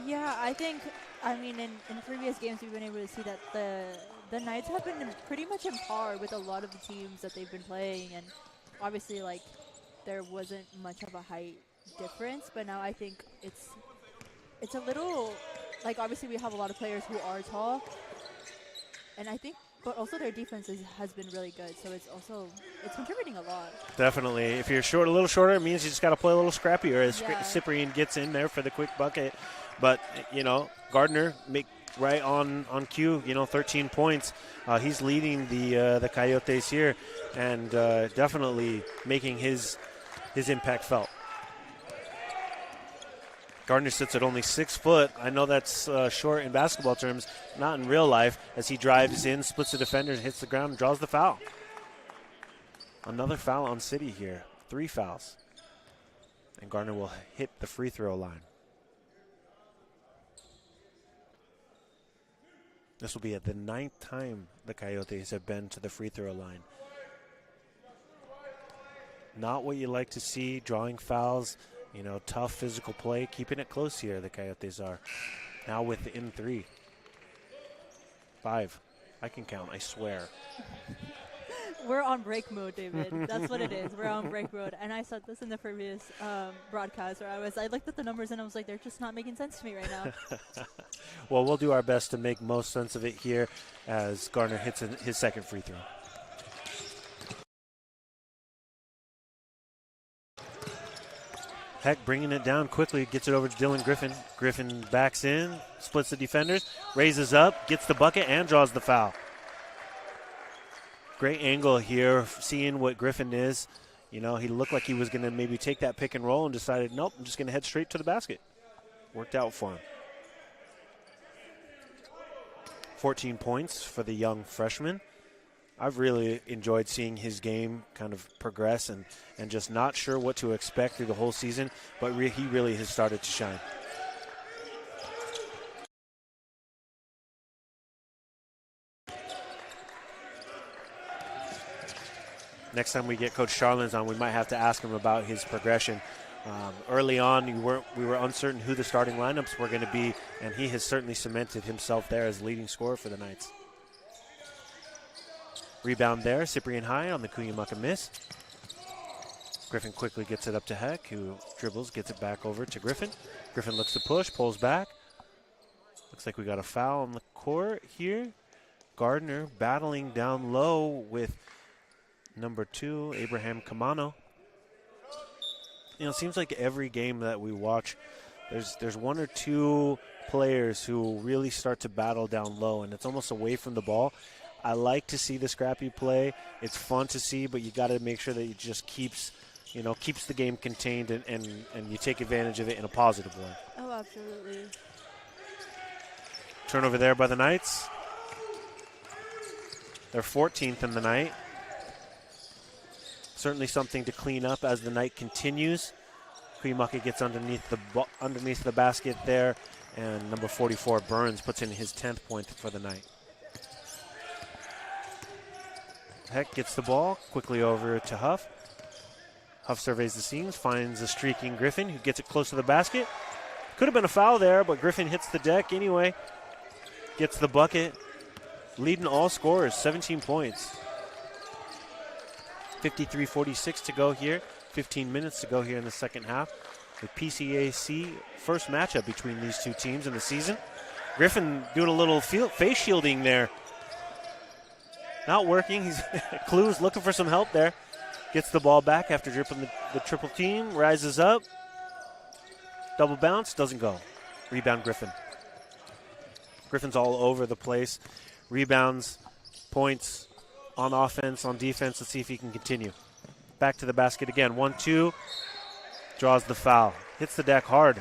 Yeah, I mean, in previous games we've been able to see that the Knights have been pretty much in par with a lot of the teams that they've been playing, and obviously, like, there wasn't much of a height difference, but now I think it's a little, like, obviously we have a lot of players who are tall, and I think, but also their defense has been really good, so it's contributing a lot. Definitely. If you're short, a little shorter, it means you just got to play a little scrappier as Yeah. Cyprian gets in there for the quick bucket. But, Gardner make right on cue, 13 points. He's leading the Coyotes here and definitely making his impact felt. Gardner sits at only 6 foot. I know that's short in basketball terms, not in real life, as he drives in, splits the defender, and hits the ground and draws the foul. Another foul on City here. 3 fouls. And Gardner will hit the free throw line. This will be at the 9th time the Coyotes have been to the free throw line. Not what you like to see, drawing fouls, tough physical play. Keeping it close here, the Coyotes are. Now within 3. 5. I can count, I swear. We're on break mode, David. That's what it is. We're on break mode. And I said this in the previous broadcast where I looked at the numbers and I was like, they're just not making sense to me right now. Well, we'll do our best to make most sense of it here as Gardner hits his second free throw. Heck bringing it down quickly, gets it over to Dylan Griffin. Griffin backs in, splits the defenders, raises up, gets the bucket, and draws the foul. Great angle here, seeing what Griffin is. He looked like he was going to maybe take that pick and roll and decided, nope, I'm just going to head straight to the basket. Worked out for him. 14 points for the young freshman. I've really enjoyed seeing his game kind of progress and just not sure what to expect through the whole season, but he really has started to shine. Next time we get Coach Charlins on, we might have to ask him about his progression. Early on, we were uncertain who the starting lineups were going to be, and he has certainly cemented himself there as leading scorer for the Knights. Rebound there, Cyprian High on the Cuyamaca miss. Griffin quickly gets it up to Heck, who dribbles, gets it back over to Griffin. Griffin looks to push, pulls back. Looks like we got a foul on the court here. Gardner battling down low with number 2, Abraham Camano. It seems like every game that we watch, there's 1 or 2 players who really start to battle down low, and it's almost away from the ball. I like to see the scrappy play. It's fun to see, but you got to make sure that it just keeps the game contained and you take advantage of it in a positive way. Oh, absolutely. Turnover there by the Knights. They're 14th in the night. Certainly something to clean up as the night continues. Cuyamaca gets underneath the basket there, and number 44, Burns, puts in his 10th point for the night. Heck gets the ball quickly over to Huff. Huff surveys the scenes, finds a streaking Griffin, who gets it close to the basket. Could have been a foul there, but Griffin hits the deck anyway. Gets the bucket. Leading all scorers, 17 points. 53-46 to go here. 15 minutes to go here in the second half. The PCAC first matchup between these two teams in the season. Griffin doing a little face shielding there. Not working. He's Clues looking for some help there. Gets the ball back after dribbling the triple team. Rises up. Double bounce. Doesn't go. Rebound Griffin. Griffin's all over the place. Rebounds, points on offense, on defense. Let's see if he can continue. Back to the basket again. 1-2. Draws the foul. Hits the deck hard.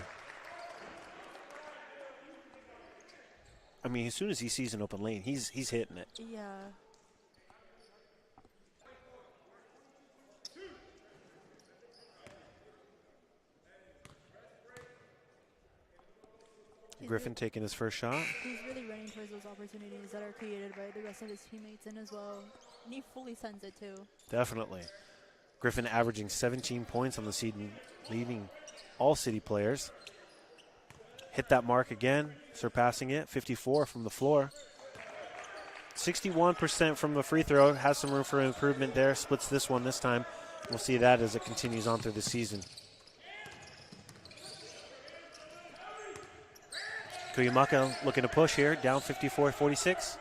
I mean, as soon as he sees an open lane, he's hitting it. Yeah. Griffin taking his first shot. He's really running towards those opportunities that are created by the rest of his teammates in as well. And he fully sends it too. Definitely. Griffin averaging 17 points on the season, leading all City players. Hit that mark again, surpassing it. 54 from the floor. 61% from the free throw. Has some room for improvement there. Splits this one this time. We'll see that as it continues on through the season. Cuyamaca looking to push here, down 54-46.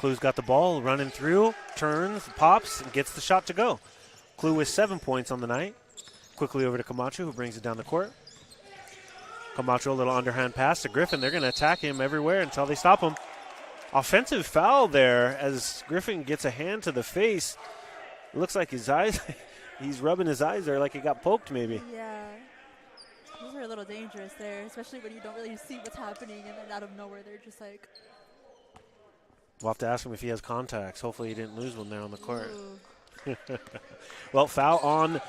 Clue's got the ball, running through, turns, pops, and gets the shot to go. Clue with 7 points on the night. Quickly over to Camacho, who brings it down the court. Camacho, a little underhand pass to Griffin. They're going to attack him everywhere until they stop him. Offensive foul there as Griffin gets a hand to the face. It looks like his eyes, he's rubbing his eyes there like he got poked maybe. Yeah. Those are a little dangerous there, especially when you don't really see what's happening and then out of nowhere they're just like. We'll have to ask him if he has contacts. Hopefully he didn't lose one there on the court. Ooh. Well, foul on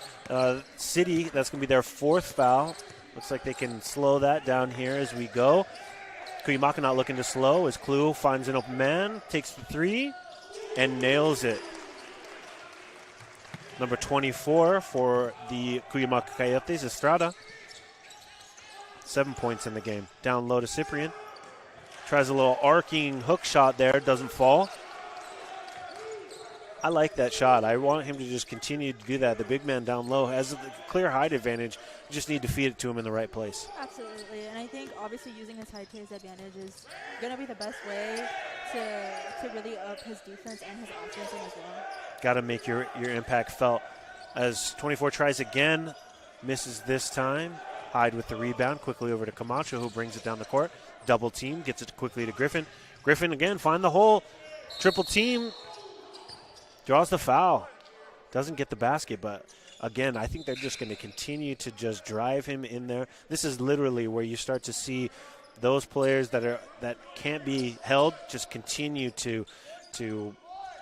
City. That's going to be their 4th foul. Looks like they can slow that down here as we go. Cuyamaca not looking to slow as Clue finds an open man, takes the 3, and nails it. Number 24 for the Cuyamaca Coyotes, Estrada. 7 points in the game. Down low to Cyprian. Tries a little arcing hook shot there, doesn't fall. I like that shot. I want him to just continue to do that. The big man down low has a clear height advantage. You just need to feed it to him in the right place. Absolutely, and I think obviously using his height to his advantage is going to be the best way to really up his defense and his offense as well. Got to make your impact felt. As 24 tries again, misses this time. Hyde with the rebound, quickly over to Camacho, who brings it down the court. Double team, gets it quickly to Griffin. Griffin again, find the hole. Triple team, draws the foul. Doesn't get the basket, but again, I think they're just going to continue to just drive him in there. This is literally where you start to see those players that can't be held just continue to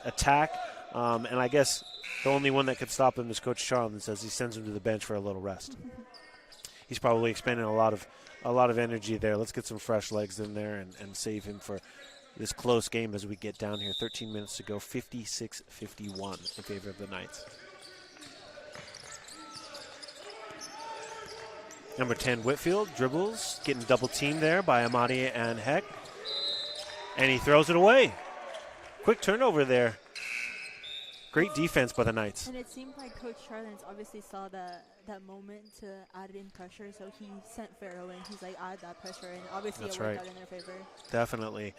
attack. And I guess the only one that could stop him is Coach Charlton, as he sends him to the bench for a little rest. He's probably expending a lot of energy there. Let's get some fresh legs in there and save him for this close game as we get down here. 13 minutes to go, 56-51 in favor of the Knights. Number 10, Whitfield, dribbles, getting double teamed there by Amadi and Heck. And he throws it away. Quick turnover there. Great defense by the Knights. And it seemed like Coach Charlins obviously saw that moment to add in pressure, so he sent Farrow in. He's like, add that pressure, and obviously That's it worked right. out in their favor. Definitely.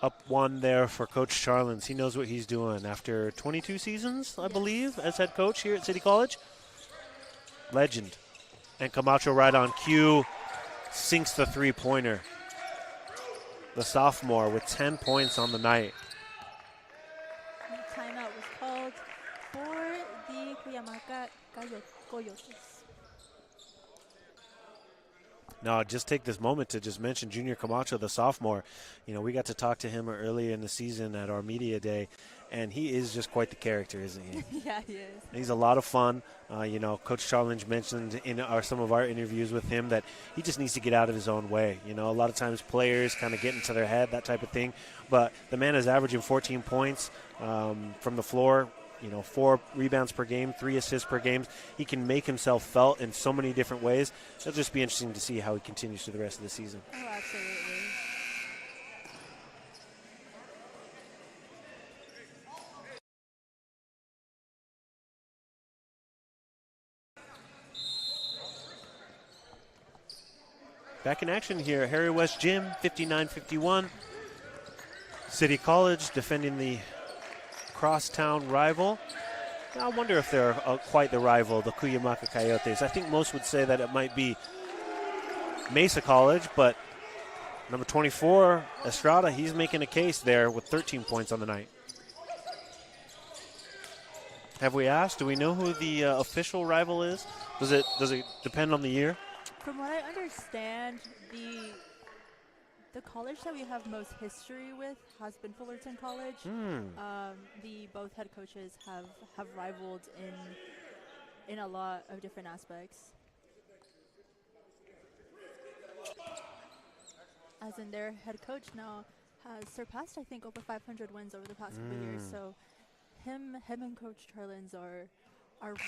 Up 1 there for Coach Charlins. He knows what he's doing after 22 seasons, I believe, as head coach here at City College. Legend. And Camacho right on cue sinks the 3-pointer. The sophomore with 10 points on the night. Timeout was called for the Cuyamaca Coyotes. No, just take this moment to just mention Junior Camacho, the sophomore. You know, we got to talk to him earlier in the season at our media day, and he is just quite the character, isn't he? Yeah, he is. He's a lot of fun. You know, Coach Charlins mentioned in some of our interviews with him that he just needs to get out of his own way. You know, a lot of times players kind of get into their head, that type of thing. But the man is averaging 14 points from the floor. You know, 4 rebounds per game, 3 assists per game. He can make himself felt in so many different ways. It'll just be interesting to see how he continues through the rest of the season. Oh, absolutely. Back in action here, Harry West Gym, 59-51. City College defending the crosstown rival. I wonder if they're quite the rival, the Cuyamaca Coyotes. I think most would say that it might be Mesa College, but number 24, Estrada, he's making a case there with 13 points on the night. Have we asked? Do we know who the official rival is? Does it depend on the year? From what I understand, the college that we have most history with has been Fullerton College. Both head coaches have rivaled in a lot of different aspects. As in, their head coach now has surpassed, I think, over 500 wins over the past couple of years. So him and Coach Charlins are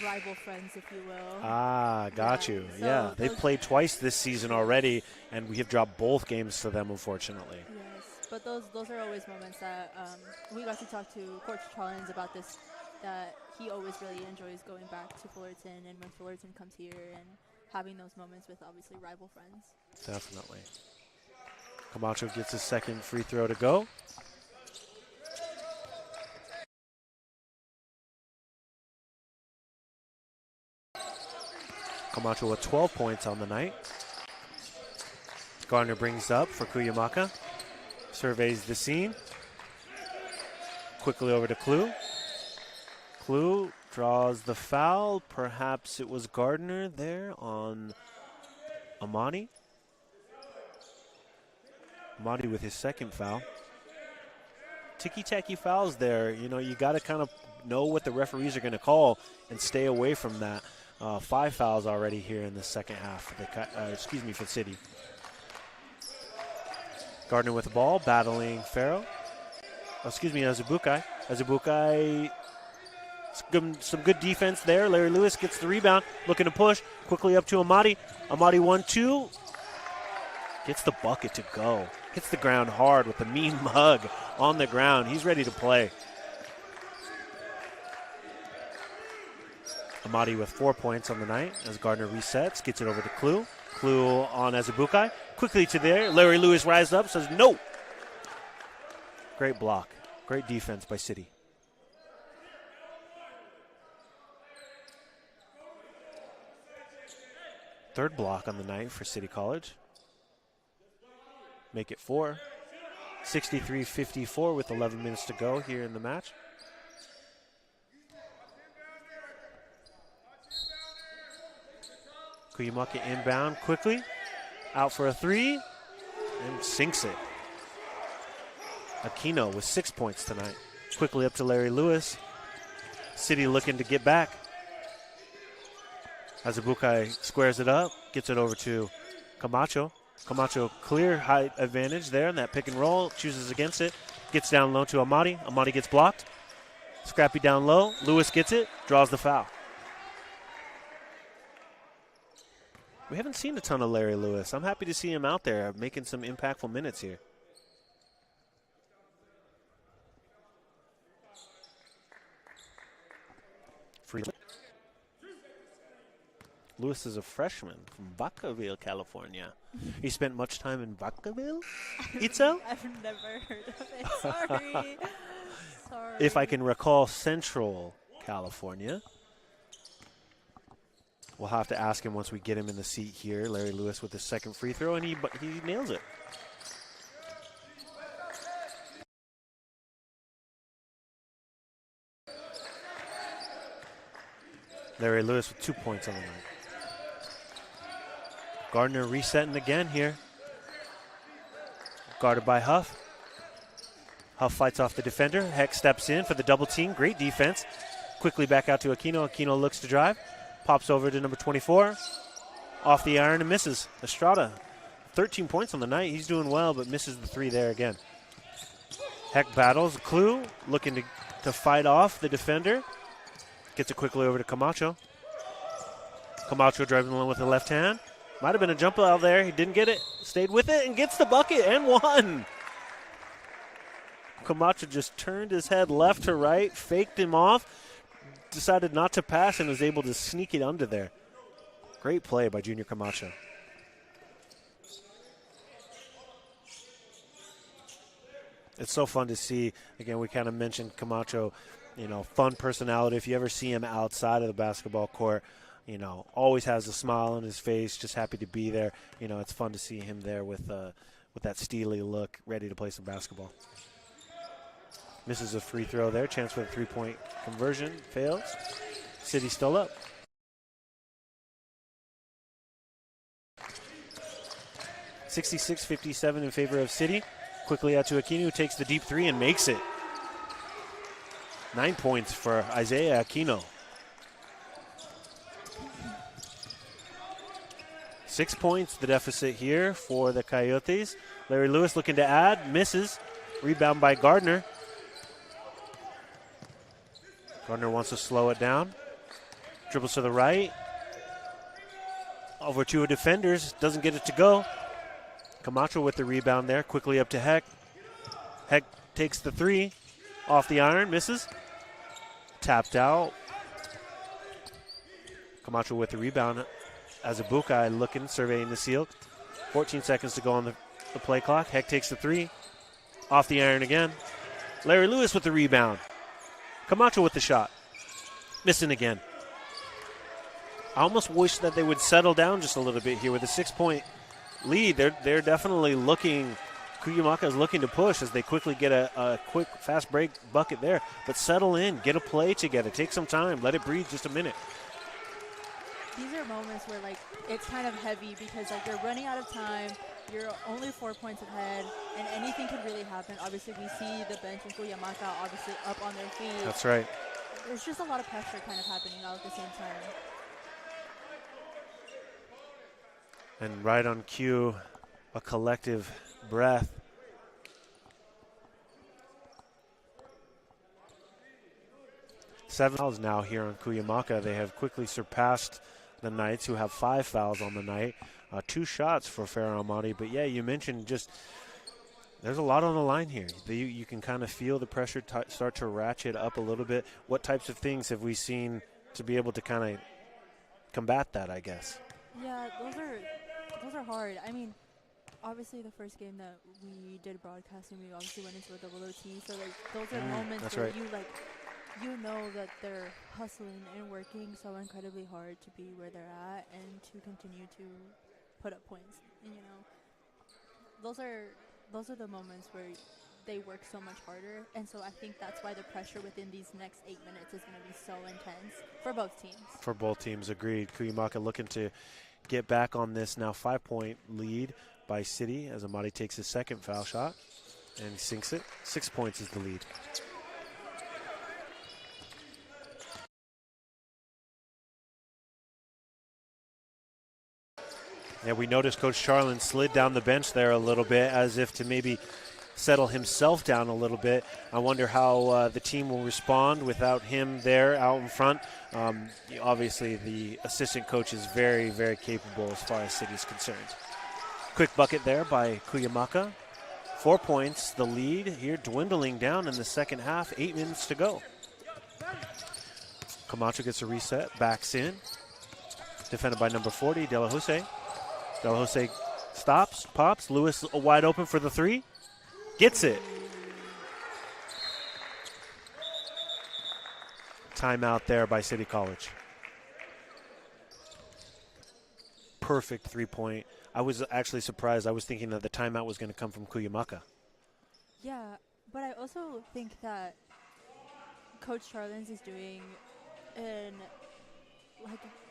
rival friends, if you will. Ah, got you. So yeah, they've played twice this season already, and we have dropped both games to them, unfortunately. Yes, but those are always moments that we got to talk to Coach Charlins about this, that he always really enjoys going back to Fullerton, and when Fullerton comes here and having those moments with obviously rival friends. Definitely. Camacho gets his second free throw to go. Camacho with 12 points on the night. Gardner brings up for Cuyamaca. Surveys the scene. Quickly over to Clue. Clue draws the foul. Perhaps it was Gardner there on Amadi. Amadi with his second foul. Ticky-tacky fouls there. You know, you got to kind of know what the referees are going to call and stay away from that. 5 fouls already here in the second half for the, for City. Gardner with the ball, battling Farrow. Azubukai. Azubukai, some good defense there. Larry Lewis gets the rebound, looking to push. Quickly up to Amadi. Amadi 1-2. Gets the bucket to go. Hits the ground hard with a mean mug on the ground. He's ready to play. Amadi with 4 points on the night as Gardner resets, gets it over to Clue. Clue on Azubukai. Quickly to there. Larry Lewis rises up, says no. Great block. Great defense by City. Third block on the night for City College. Make it 4. 63-54 with 11 minutes to go here in the match. Cuyamaca inbound quickly. Out for a 3. And sinks it. Aquino with 6 points tonight. Quickly up to Larry Lewis. City looking to get back. Azubukai squares it up. Gets it over to Camacho. Camacho clear height advantage there in that pick and roll. Chooses against it. Gets down low to Amadi. Amadi gets blocked. Scrappy down low. Lewis gets it. Draws the foul. We haven't seen a ton of Larry Lewis. I'm happy to see him out there making some impactful minutes here. Free. Lewis is a freshman from Vacaville, California. He spent much time in Vacaville? Itzel? I've never heard of it. Sorry. Sorry. If I can recall, Central California. We'll have to ask him once we get him in the seat here. Larry Lewis with his second free throw, and he nails it. Larry Lewis with 2 points on the night. Gardner resetting again here. Guarded by Huff. Huff fights off the defender. Heck steps in for the double team. Great defense. Quickly back out to Aquino. Aquino looks to drive. Pops over to number 24. Off the iron and misses. Estrada, 13 points on the night. He's doing well, but misses the 3 there again. Heck battles. Clue looking to fight off the defender. Gets it quickly over to Camacho. Camacho driving along with the left hand. Might have been a jump out there. He didn't get it. Stayed with it and gets the bucket and won. Camacho just turned his head left to right, faked him off, decided not to pass, and was able to sneak it under there. Great play by Junior Camacho. It's so fun to see. Again, we kind of mentioned Camacho, you know, fun personality. If you ever see him outside of the basketball court, you know, always has a smile on his face, just happy to be there. You know, it's fun to see him there with that steely look, ready to play some basketball. Misses a free throw there. Chance for the 3-point conversion. Fails. City still up. (66-57) in favor of City. Quickly out to Aquino, who takes the deep 3 and makes it. 9 points for Isaiah Aquino. 6 points, the deficit here for the Coyotes. Larry Lewis looking to add, misses. Rebound by Gardner. Gardner wants to slow it down. Dribbles to the right. Over to a defenders, doesn't get it to go. Camacho with the rebound there, quickly up to Heck. Heck takes the 3, off the iron, misses. Tapped out. Camacho with the rebound. Azubukai looking, surveying the seal. 14 seconds to go on the play clock. Heck takes the 3, off the iron again. Larry Lewis with the rebound. Camacho with the shot. Missing again. I almost wish that they would settle down just a little bit here with a 6-point lead. They're definitely looking. Cuyamaca is looking to push as they quickly get a quick, fast break bucket there. But settle in, get a play together, take some time, let it breathe just a minute. These are moments where, like, it's kind of heavy because, like, you're running out of time. You're only 4 points ahead, and anything could really happen. Obviously, we see the bench in Cuyamaca obviously up on their feet. That's right. There's just a lot of pressure kind of happening all at the same time. And right on cue, a collective breath. Seven fouls now here on Cuyamaca. They have quickly surpassed the Knights, who have 5 fouls on the night. 2 shots for Farah Amadi. But, yeah, you mentioned just there's a lot on the line here. You can kind of feel the pressure start to ratchet up a little bit. What types of things have we seen to be able to kind of combat that, I guess? Yeah, those are hard. I mean, obviously the first game that we did broadcasting, we obviously went into a double OT. So, like, those are moments where right. you know that they're hustling and working so incredibly hard to be where they're at and to continue to put up points. And, you know, those are the moments where they work so much harder. And so I think that's why the pressure within these next 8 minutes is going to be so intense for both teams. For both teams, agreed. Cuyamaca looking to get back on this now 5-point lead by City as Amadi takes his second foul shot and sinks it. 6 points is the lead. Yeah, we noticed Coach Charlin slid down the bench there a little bit as if to maybe settle himself down a little bit. I wonder how the team will respond without him there out in front. Obviously, the assistant coach is very, very capable as far as City's concerned. Quick bucket there by Cuyamaca. 4 points, the lead here dwindling down in the second half. 8 minutes to go. Camacho gets a reset, backs in. Defended by number 40, De La Jose. De La Jose stops, pops. Lewis wide open for the 3. Gets it. Timeout there by City College. Perfect 3-point. I was actually surprised. I was thinking that the timeout was going to come from Cuyamaca. Yeah, but I also think that Coach Charlins is doing an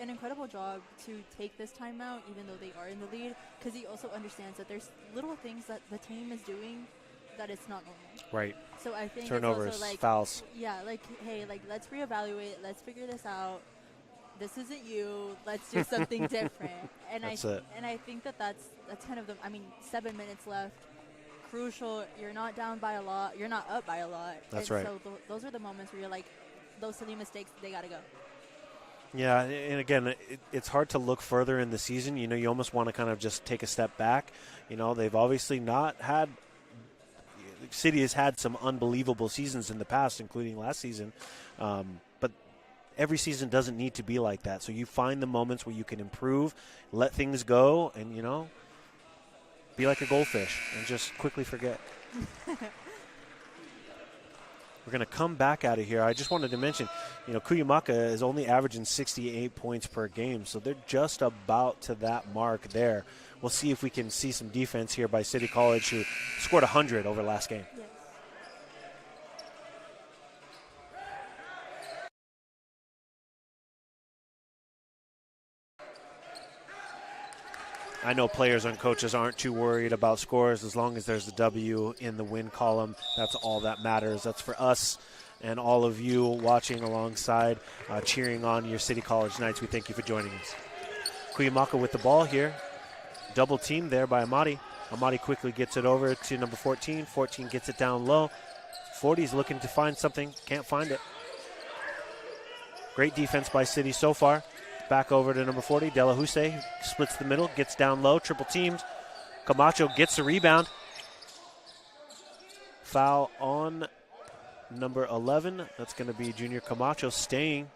incredible job to take this timeout, even though they are in the lead, because he also understands that there's little things that the team is doing that it's not normal. Right. So I think turnovers, it's also like, fouls. Yeah, like, hey, like, let's reevaluate, let's figure this out. This isn't you. Let's do something different. And I think that's kind of 7 minutes left. Crucial. You're not down by a lot. You're not up by a lot. That's right. So those are the moments where you're like, those silly mistakes, they got to go. Yeah, and again, it's hard to look further in the season. You know, you almost want to kind of just take a step back. You know, they've obviously not had – City has had some unbelievable seasons in the past, including last season. But every season doesn't need to be like that. So you find the moments where you can improve, let things go, and, you know, be like a goldfish and just quickly forget. We're going to come back out of here. I just wanted to mention, you know, Cuyamaca is only averaging 68 points per game, so they're just about to that mark there. We'll see if we can see some defense here by City College, who scored 100 over last game. Yes. I know players and coaches aren't too worried about scores as long as there's a W in the win column. That's all that matters. That's for us and all of you watching alongside, cheering on your City College Knights. We thank you for joining us. Cuyamaca with the ball here. Double team there by Amadi. Amadi quickly gets it over to number 14. 14 gets it down low. 40's looking to find something. Can't find it. Great defense by City so far. Back over to number 40, De La Jose, splits the middle, gets down low, triple teamed. Camacho gets the rebound. Foul on number 11. That's going to be Junior Camacho staying.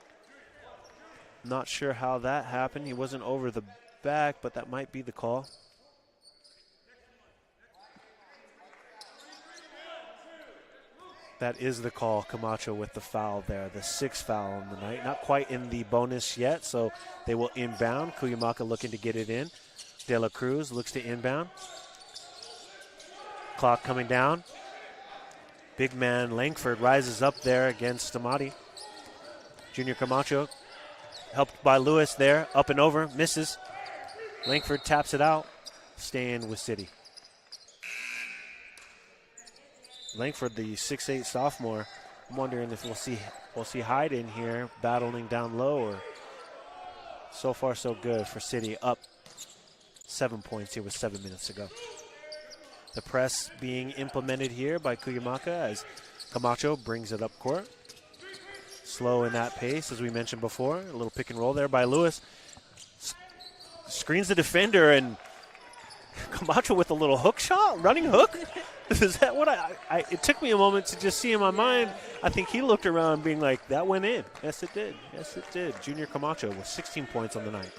Not sure how that happened. He wasn't over the back, but that might be the call. That is the call. Camacho with the foul there, the 6th foul on the night. Not quite in the bonus yet, so they will inbound. Cuyamaca looking to get it in. De La Cruz looks to inbound. Clock coming down. Big man Langford rises up there against Amati. Junior Camacho helped by Lewis there, up and over, misses. Langford taps it out, staying with City. Langford, the 6'8" sophomore. I'm wondering if we'll see Hyde in here battling down low, or so far so good for City, up 7 points here with 7 minutes to go. The press being implemented here by Cuyamaca as Camacho brings it up court. Slow in that pace, as we mentioned before. A little pick and roll there by Lewis. Screens the defender, and Camacho with a little hook shot, running hook. Is that what it took me a moment to just see in my mind. I think he looked around being like, that went in. Yes, it did. Yes, it did. Junior Camacho with 16 points on the night.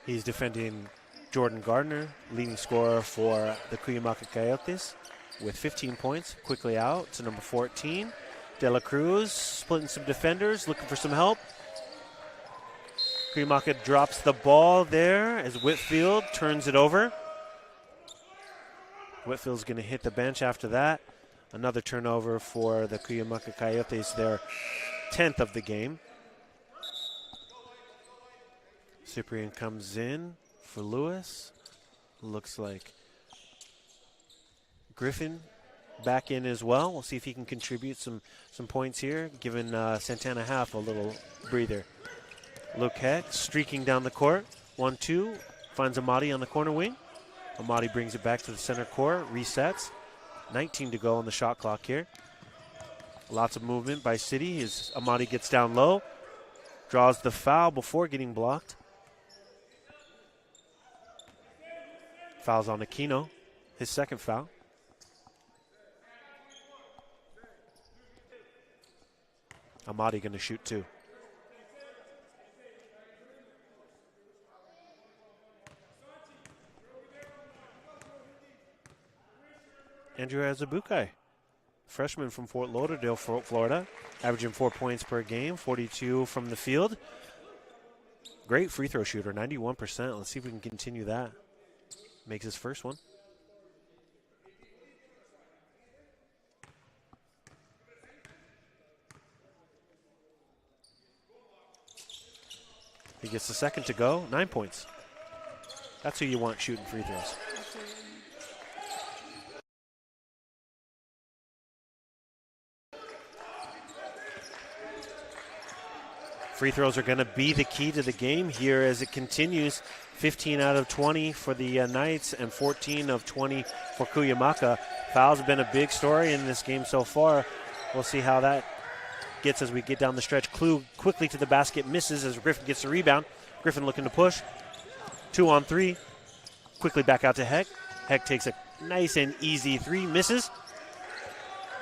He's defending Jordan Gardner, leading scorer for the Cuyamaca Coyotes, with 15 points. Quickly out to number 14. De La Cruz splitting some defenders, looking for some help. Cuyamaca drops the ball there as Whitfield turns it over. Whitfield's going to hit the bench after that. Another turnover for the Cuyamaca Coyotes, their 10th of the game. Cyprian comes in for Lewis. Looks like Griffin back in as well. We'll see if he can contribute some points here, giving Santana Half a little breather. Luke Heck streaking down the court. 1-2. Finds Amati on the corner wing. Amati brings it back to the center court. Resets. 19 to go on the shot clock here. Lots of movement by City as Amati gets down low. Draws the foul before getting blocked. Fouls on Aquino. His 2nd foul. Amati going to shoot 2. Andrew Azubukai, freshman from Fort Lauderdale, Florida, averaging 4 points per game, 42 from the field. Great free throw shooter, 91%. Let's see if we can continue that. Makes his first one. He gets the 2nd to go, 9 points. That's who you want shooting free throws. Free throws are going to be the key to the game here as it continues. 15 out of 20 for the Knights and 14 of 20 for Cuyamaca. Fouls have been a big story in this game so far. We'll see how that gets as we get down the stretch. Clue quickly to the basket, misses as Griffin gets the rebound. Griffin looking to push. 2 on 3. Quickly back out to Heck. Heck takes a nice and easy 3, misses.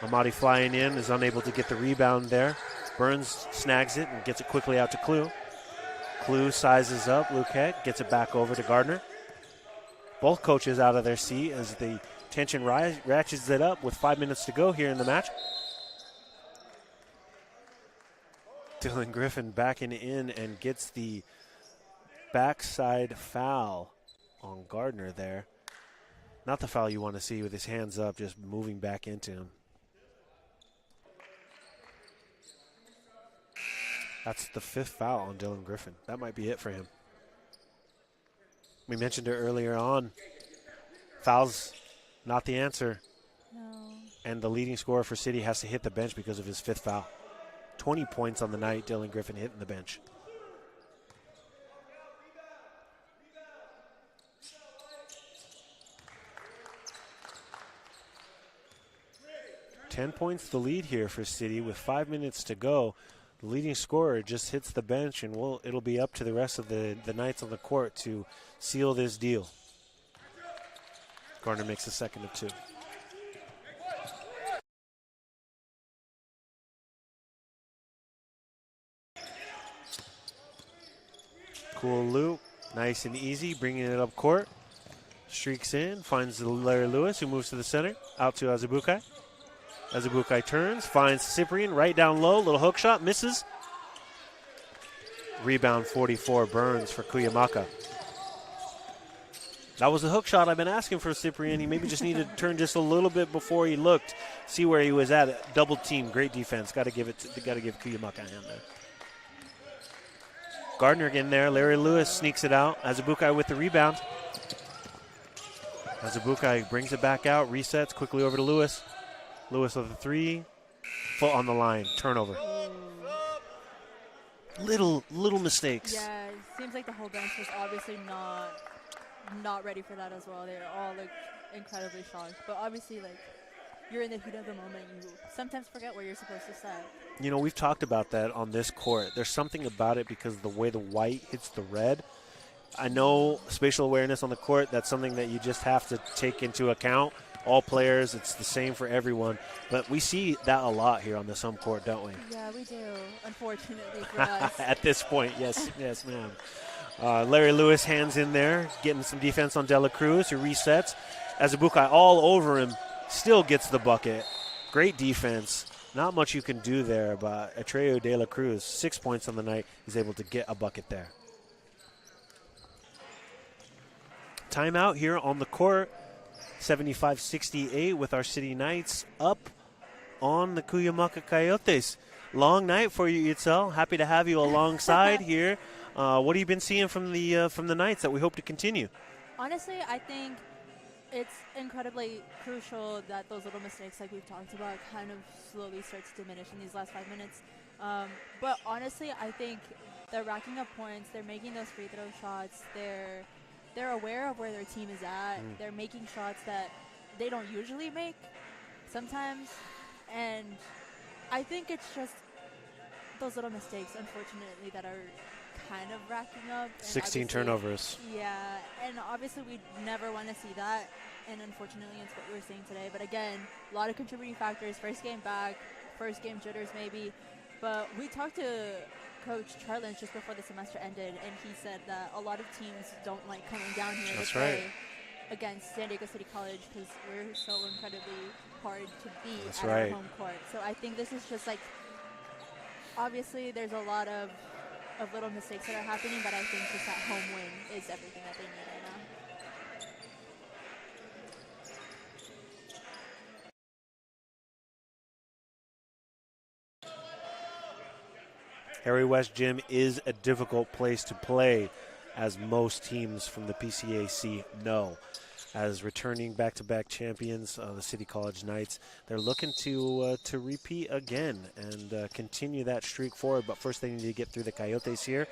Amati flying in, is unable to get the rebound there. Burns snags it and gets it quickly out to Clue. Clue sizes up. Luke Heck gets it back over to Gardner. Both coaches out of their seat as the tension ratchets it up with 5 minutes to go here in the match. Dylan Griffin backing in and gets the backside foul on Gardner there. Not the foul you want to see with his hands up, just moving back into him. That's the 5th foul on Dylan Griffin. That might be it for him. We mentioned it earlier on. Fouls, not the answer. No. And the leading scorer for City has to hit the bench because of his 5th foul. 20 points on the night, Dylan Griffin hitting the bench. $10 points the lead here for City with 5 minutes to go. The leading scorer just hits the bench, and it'll be up to the rest of the Knights on the court to seal this deal. Gardner makes the 2nd of 2. Cool loop, nice and easy, bringing it up court. Streaks in, finds Larry Lewis, who moves to the center, out to Azubukai. Azubukai turns, finds Cyprian right down low, little hook shot, misses. Rebound 44, Burns for Cuyamaca. That was the hook shot I've been asking for Cyprian. He maybe just needed to turn just a little bit before he looked, see where he was at. Double team, great defense. Got to give Cuyamaca a hand there. Gardner again there. Larry Lewis sneaks it out. Azubukai with the rebound. Azubukai brings it back out, resets quickly over to Lewis. Lewis with a three. Foot on the line. Turnover. Little mistakes. Yeah, it seems like the whole bench was obviously not ready for that as well. They're all like incredibly shocked. But obviously, like, you're in the heat of the moment. You sometimes forget where you're supposed to set. You know, we've talked about that on this court. There's something about it because of the way the white hits the red. I know spatial awareness on the court, that's something that you just have to take into account. All players, it's the same for everyone. But we see that a lot here on this home court, don't we? Yeah, we do, unfortunately for us. At this point, yes, ma'am. Larry Lewis hands in there, getting some defense on Dela Cruz, who resets. Azubukai all over him, still gets the bucket. Great defense. Not much you can do there, but Atreo De La Cruz, 6 points on the night, is able to get a bucket there. Timeout here on the court, 75-68 with our City Knights up on the Cuyamaca Coyotes. Long night for you, Itzel. Happy to have you alongside here. What have you been seeing from the Knights that we hope to continue? Honestly, I think it's incredibly crucial that those little mistakes, like we've talked about, kind of slowly starts to diminish in these last 5 minutes. But honestly, I think they're racking up points. They're making those free throw shots. They're aware of where their team is at. They're making shots that they don't usually make sometimes. And I think it's just those little mistakes, unfortunately, that are kind of racking up. And 16 turnovers. Yeah, and obviously we never want to see that. And unfortunately, it's what we're seeing today. But again, a lot of contributing factors. First game back, first game jitters maybe. But we talked to Coach Charlins just before the semester ended, and he said that a lot of teams don't like coming down here to play against San Diego City College because we're so incredibly hard to beat at our home court. So I think this is just like, obviously there's a lot of little mistakes that are happening, but I think just that home win is everything that they need right now. Harry West Gym is a difficult place to play, as most teams from the PCAC know. As returning back-to-back champions, the City College Knights, they're looking to repeat again and continue that streak forward. But first, they need to get through the Coyotes here.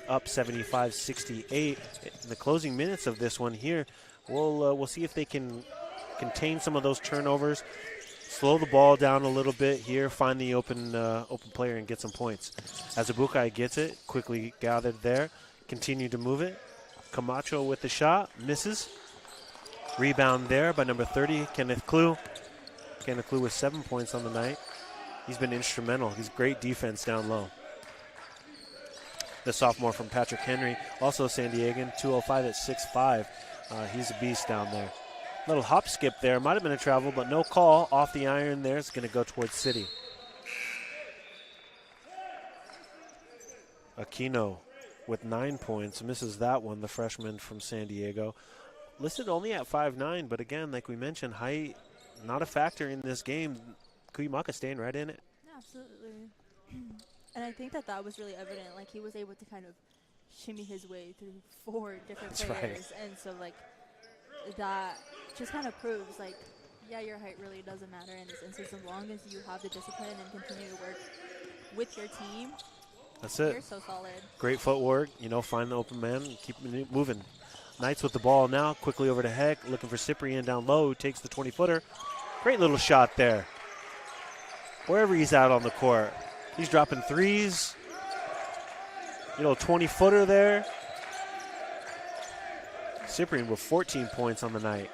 Up 75-68 in the closing minutes of this one here. We'll see if they can contain some of those turnovers. Slow the ball down a little bit here, find the open player and get some points. Azubukai gets it, quickly gathered there, continue to move it. Camacho with the shot, misses. Rebound there by number 30, Kenneth Clue. Kenneth Clue with 7 points on the night. He's been instrumental. He's great defense down low. The sophomore from Patrick Henry, also San Diegan, 205 at 6'5". He's a beast down there. Little hop skip there. Might have been a travel, but no call. Off the iron there. It's going to go towards City. Aquino with 9 points. Misses that one, the freshman from San Diego. Listed only at 5'9", but again, like we mentioned, height not a factor in this game. Cuyamaca staying right in it. Yeah, absolutely. And I think that was really evident. Like, he was able to kind of shimmy his way through 4 different players. And so, like, that just kind of proves, like, yeah, your height really doesn't matter in this instance as long as you have the discipline and continue to work with your team. That's it. You're so solid. Great footwork, find the open man and keep moving. Knights with the ball now, quickly over to Heck, looking for Cyprian down low, who takes the 20-footer. Great little shot there. Wherever he's out on the court, he's dropping threes. 20-footer there. Cyprian with 14 points on the night.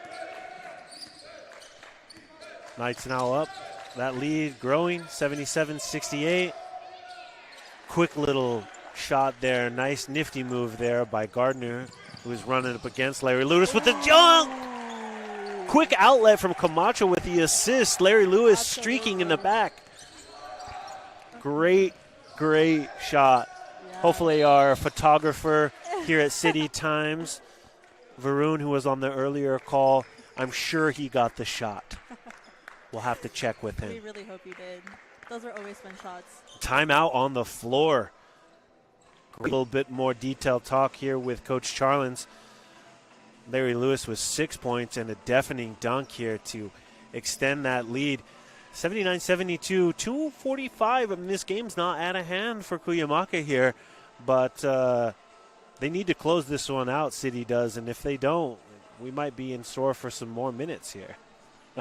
Knights now up. That lead growing, 77-68. Quick little shot there. Nice nifty move there by Gardner. who was running up against Larry Lewis with the jump. Quick outlet from Camacho with the assist. Larry Lewis streaking in the back. Great shot. Yeah. Hopefully our photographer here at City Times, Varun, who was on the earlier call, I'm sure he got the shot. We'll have to check with We him. really hope you did. Those were always fun shots. Timeout on the floor. A little bit more detailed talk here with Coach Charlins. Larry Lewis with 6 points and a deafening dunk here to extend that lead. 79-72, 2:45. I mean, this game's not out of hand for Cuyamaca here, but they need to close this one out, City does, and if they don't, we might be in store for some more minutes here.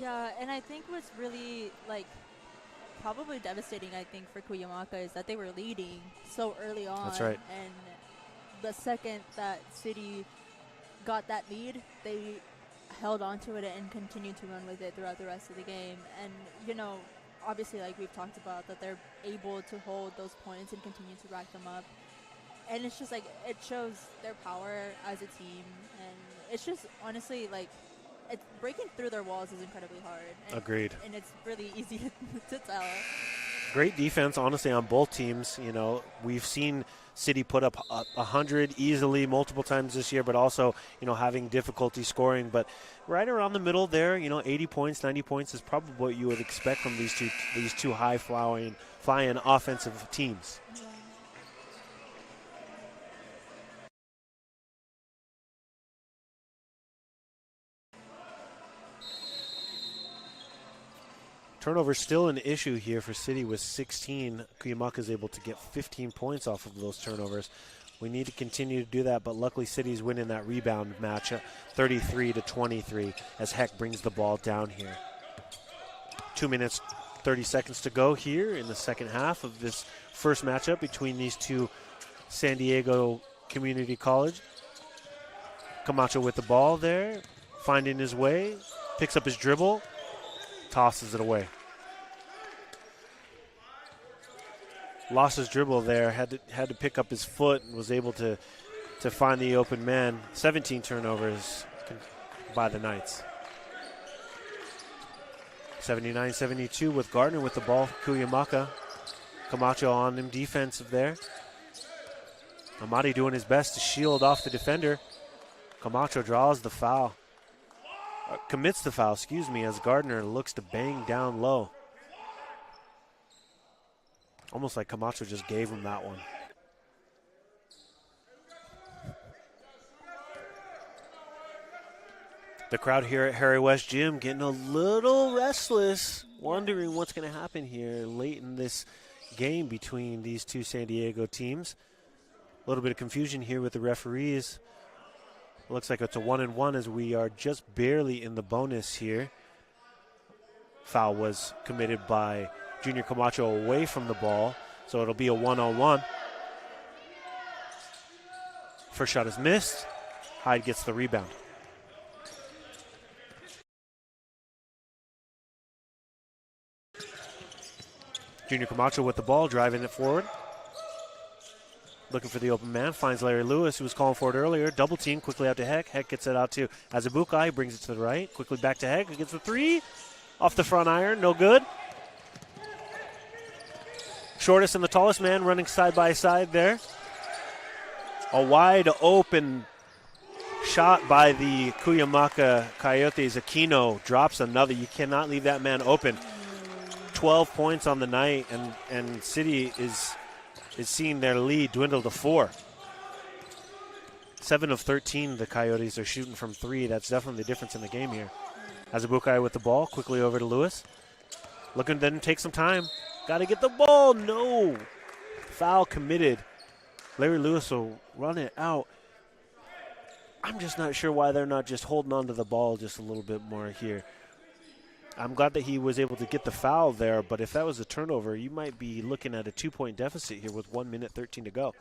Yeah, and I think what's really, probably devastating, I think, for Cuyamaca is that they were leading so early on. That's right. And the second that City got that lead, they held on to it and continued to run with it throughout the rest of the game. And, obviously, like we've talked about, that they're able to hold those points and continue to rack them up. And it's just, it shows their power as a team. And it's just, honestly, it's breaking through their walls is incredibly hard. And, Agreed. And it's really easy to tell. Great defense, honestly, on both teams. We've seen City put up 100 easily multiple times this year, but also, having difficulty scoring. But right around the middle there, 80 points, 90 points is probably what you would expect from these two high-flying offensive teams. Yeah. Turnover still an issue here for City with 16. Cuyamaca is able to get 15 points off of those turnovers. We need to continue to do that, but luckily City's winning that rebound match 33-23 as Heck brings the ball down here. 2 minutes, 30 seconds to go here in the second half of this first matchup between these two San Diego Community College. Camacho with the ball there, finding his way, picks up his dribble, tosses it away. Lost his dribble there, had to pick up his foot and was able to find the open man. 17 turnovers by the Knights. 79-72 with Gardner with the ball for Cuyamaca. Camacho on him defensive there. Amadi doing his best to shield off the defender. Camacho draws the foul. Commits the foul, as Gardner looks to bang down low. Almost like Camacho just gave him that one. The crowd here at Harry West Gym getting a little restless, wondering what's going to happen here late in this game between these two San Diego teams. A little bit of confusion here with the referees. Looks like it's a 1-1 as we are just barely in the bonus here. Foul was committed by Junior Camacho away from the ball, so it'll be a 1-on-1. First shot is missed. Hyde gets the rebound. Junior Camacho with the ball, driving it forward. Looking for the open man, finds Larry Lewis, who was calling for it earlier. Double team, quickly out to Heck. Heck gets it out to Azubukai, brings it to the right. Quickly back to Heck, who gets the three. Off the front iron, no good. Shortest and the tallest man running side by side there. A wide open shot by the Cuyamaca Coyotes. Aquino drops another. You cannot leave that man open. 12 points on the night, and City is seeing their lead dwindle to 4. 7 of 13 the Coyotes are shooting from 3. That's definitely the difference in the game here. Azubukai with the ball, quickly over to Lewis. Looking to then take some time. Got to get the ball. No. Foul committed. Larry Lewis will run it out. I'm just not sure why they're not just holding on to the ball just a little bit more here. I'm glad that he was able to get the foul there, but if that was a turnover, you might be looking at a 2-point deficit here with 1 minute 13 to go.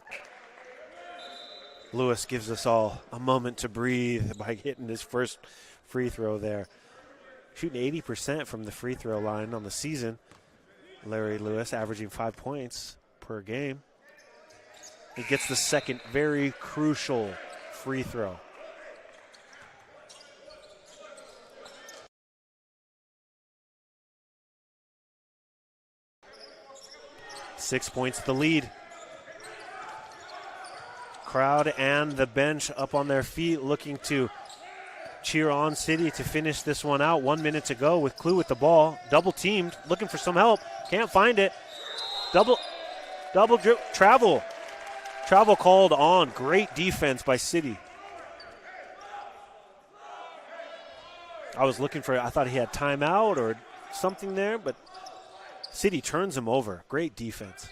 Lewis gives us all a moment to breathe by hitting his first free throw there. Shooting 80% from the free throw line on the season. Larry Lewis averaging 5 points per game. He gets the second very crucial free throw. 6 points the lead. Crowd and the bench up on their feet looking to cheer on City to finish this one out. 1 minute to go with Clue with the ball. Double teamed, looking for some help. Can't find it. Double drip, travel. Travel called on. Great defense by City. I was looking for, I thought he had timeout or something there, but City turns him over. Great defense.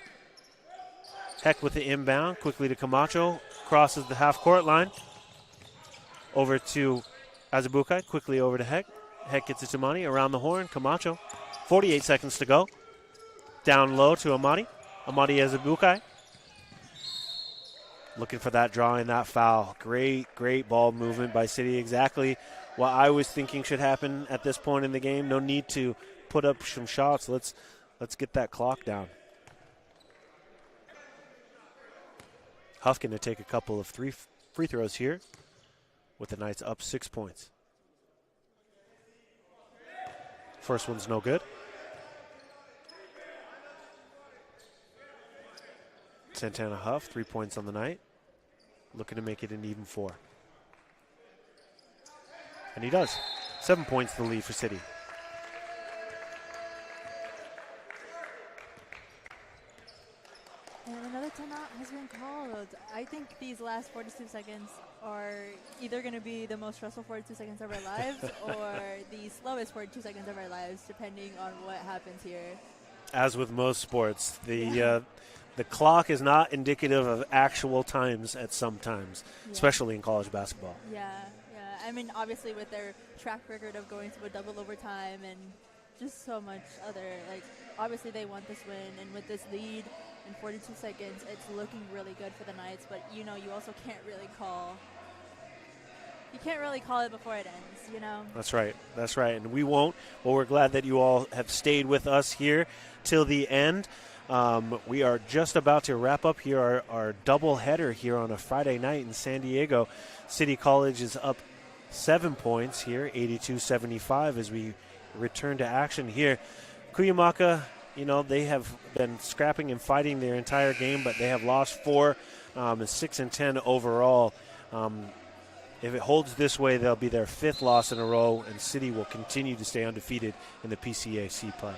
Heck with the inbound, quickly to Camacho. Crosses the half-court line. Over to Azubuike, quickly over to Heck. Heck gets it to Money, around the horn, Camacho. 48 seconds to go. Down low to Amadi. Amadi Azubuike. Looking for that draw and that foul. Great ball movement by City. Exactly what I was thinking should happen at this point in the game. No need to put up some shots. Let's get that clock down. Huff going to take a couple of free throws here with the Knights up 6 points. First one's no good. Santana Huff, 3 points on the night. Looking to make it an even 4. And he does. 7 points the lead for City. And another timeout has been called. I think these last 42 seconds are either going to be the most stressful 42 seconds of our lives or the slowest 42 seconds of our lives, depending on what happens here. As with most sports, the clock is not indicative of actual times at some times, especially in college basketball. Yeah. I mean, obviously with their track record of going to a double overtime and just so much other, like, obviously they want this win, and with this lead in 42 seconds, it's looking really good for the Knights, but, you also can't really call it before it ends, That's right, and we won't. Well, we're glad that you all have stayed with us here till the end. We are just about to wrap up here our double header here on a Friday night in San Diego. City College is up 7 points here, 82-75 as we return to action here. Cuyamaca, they have been scrapping and fighting their entire game, but they have lost 4, 6-10 overall. If it holds this way, they'll be their 5th loss in a row, and City will continue to stay undefeated in the PCAC play.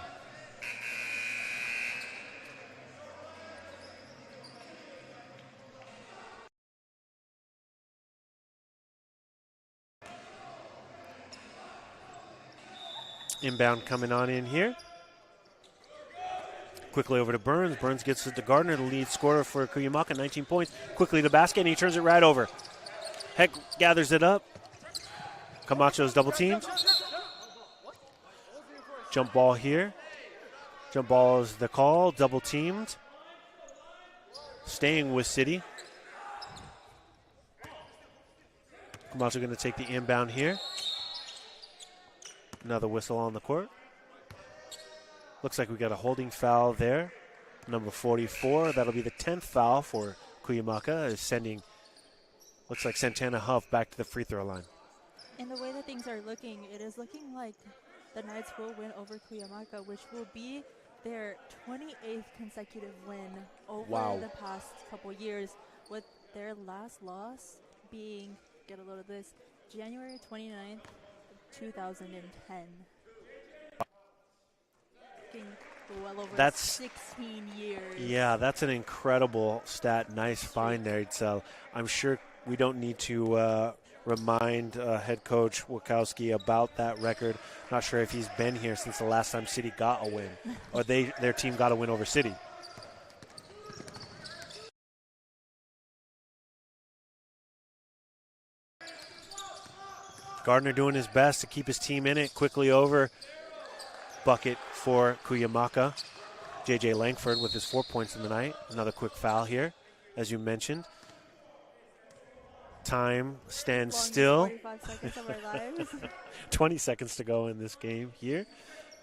Inbound coming on in here. Quickly over to Burns. Burns gets it to Gardner, the lead scorer for Cuyamaca, 19 points. Quickly to basket, and he turns it right over. Heck gathers it up. Camacho's double teamed. Jump ball here. Jump ball is the call. Double teamed. Staying with City. Camacho going to take the inbound here. Another whistle on the court. Looks like we got a holding foul there. Number 44. That'll be the 10th foul for Cuyamaca. Is sending, looks like Santana Huff back to the free throw line. And the way that things are looking, it is looking like the Knights will win over Cuyamaca, which will be their 28th consecutive win over the past couple years, with their last loss being, get a load of this, January 29th, 2010. Well over 16 years. Yeah, that's an incredible stat. Nice find there, Itzel. I'm sure we don't need to remind head coach Wachowski about that record. Not sure if he's been here since the last time City got a win, or their team got a win over City. Gardner doing his best to keep his team in it. Quickly over. Bucket for Cuyamaca. J.J. Langford with his 4 points in the night. Another quick foul here, as you mentioned. Time stands still. 45 seconds of our lives. 20 seconds to go in this game here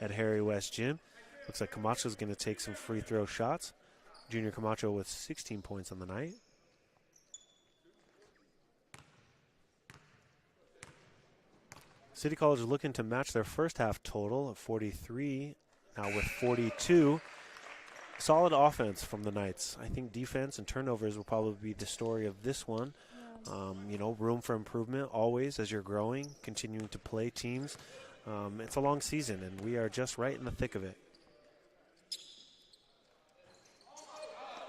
at Harry West Gym. Looks like Camacho's going to take some free throw shots. Junior Camacho with 16 points on the night. City College is looking to match their first half total of 43, now with 42. solid offense from the Knights. I think defense and turnovers will probably be the story of this one. Room for improvement always as you're growing, continuing to play teams. It's a long season, and we are just right in the thick of it.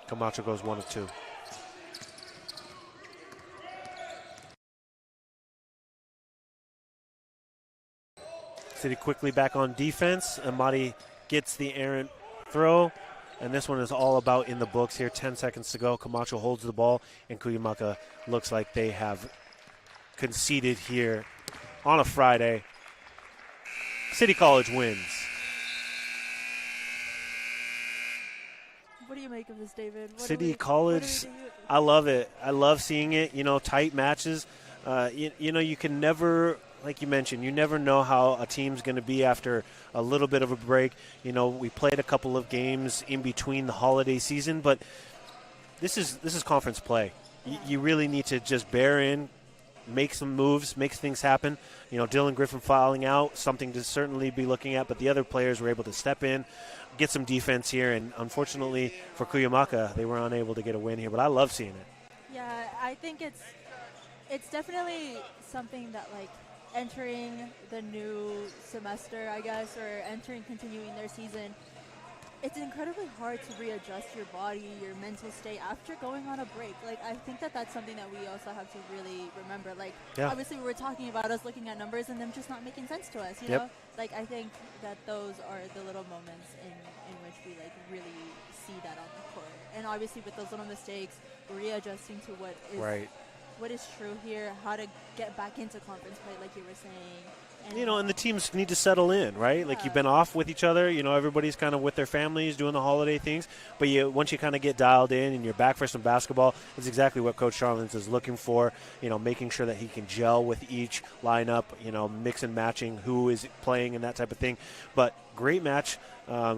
Camacho goes 1 of 2. City quickly back on defense. Amadi gets the errant throw, and this one is all about in the books here. 10 seconds to go. Camacho holds the ball, and Cuyamaca looks like they have conceded here on a Friday. City College wins. What do you make of this, David? City College, I love it. I love seeing it. Tight matches. You can never, like you mentioned, you never know how a team's going to be after a little bit of a break. We played a couple of games in between the holiday season, but this is conference play. You really need to just bear in, make some moves, make things happen. Dylan Griffin fouling out, something to certainly be looking at, but the other players were able to step in, get some defense here, and unfortunately for Cuyamaca, they were unable to get a win here, but I love seeing it. Yeah, I think it's definitely something that, like, entering the new semester, I guess, or continuing their season, it's incredibly hard to readjust your body, your mental state after going on a break. Like, I think that's something that we also have to really remember. Like, Obviously we were talking about us looking at numbers and them just not making sense to us, you know? Like, I think that those are the little moments in which we, like, really see that on the court. And obviously with those little mistakes, readjusting to what is true here, how to get back into conference play, like you were saying. And the teams need to settle in, right? Yeah. Like, you've been off with each other. Everybody's kind of with their families doing the holiday things. But once you kind of get dialed in and you're back for some basketball, it's exactly what Coach Charlins is looking for, making sure that he can gel with each lineup, mix and matching who is playing and that type of thing. But great match,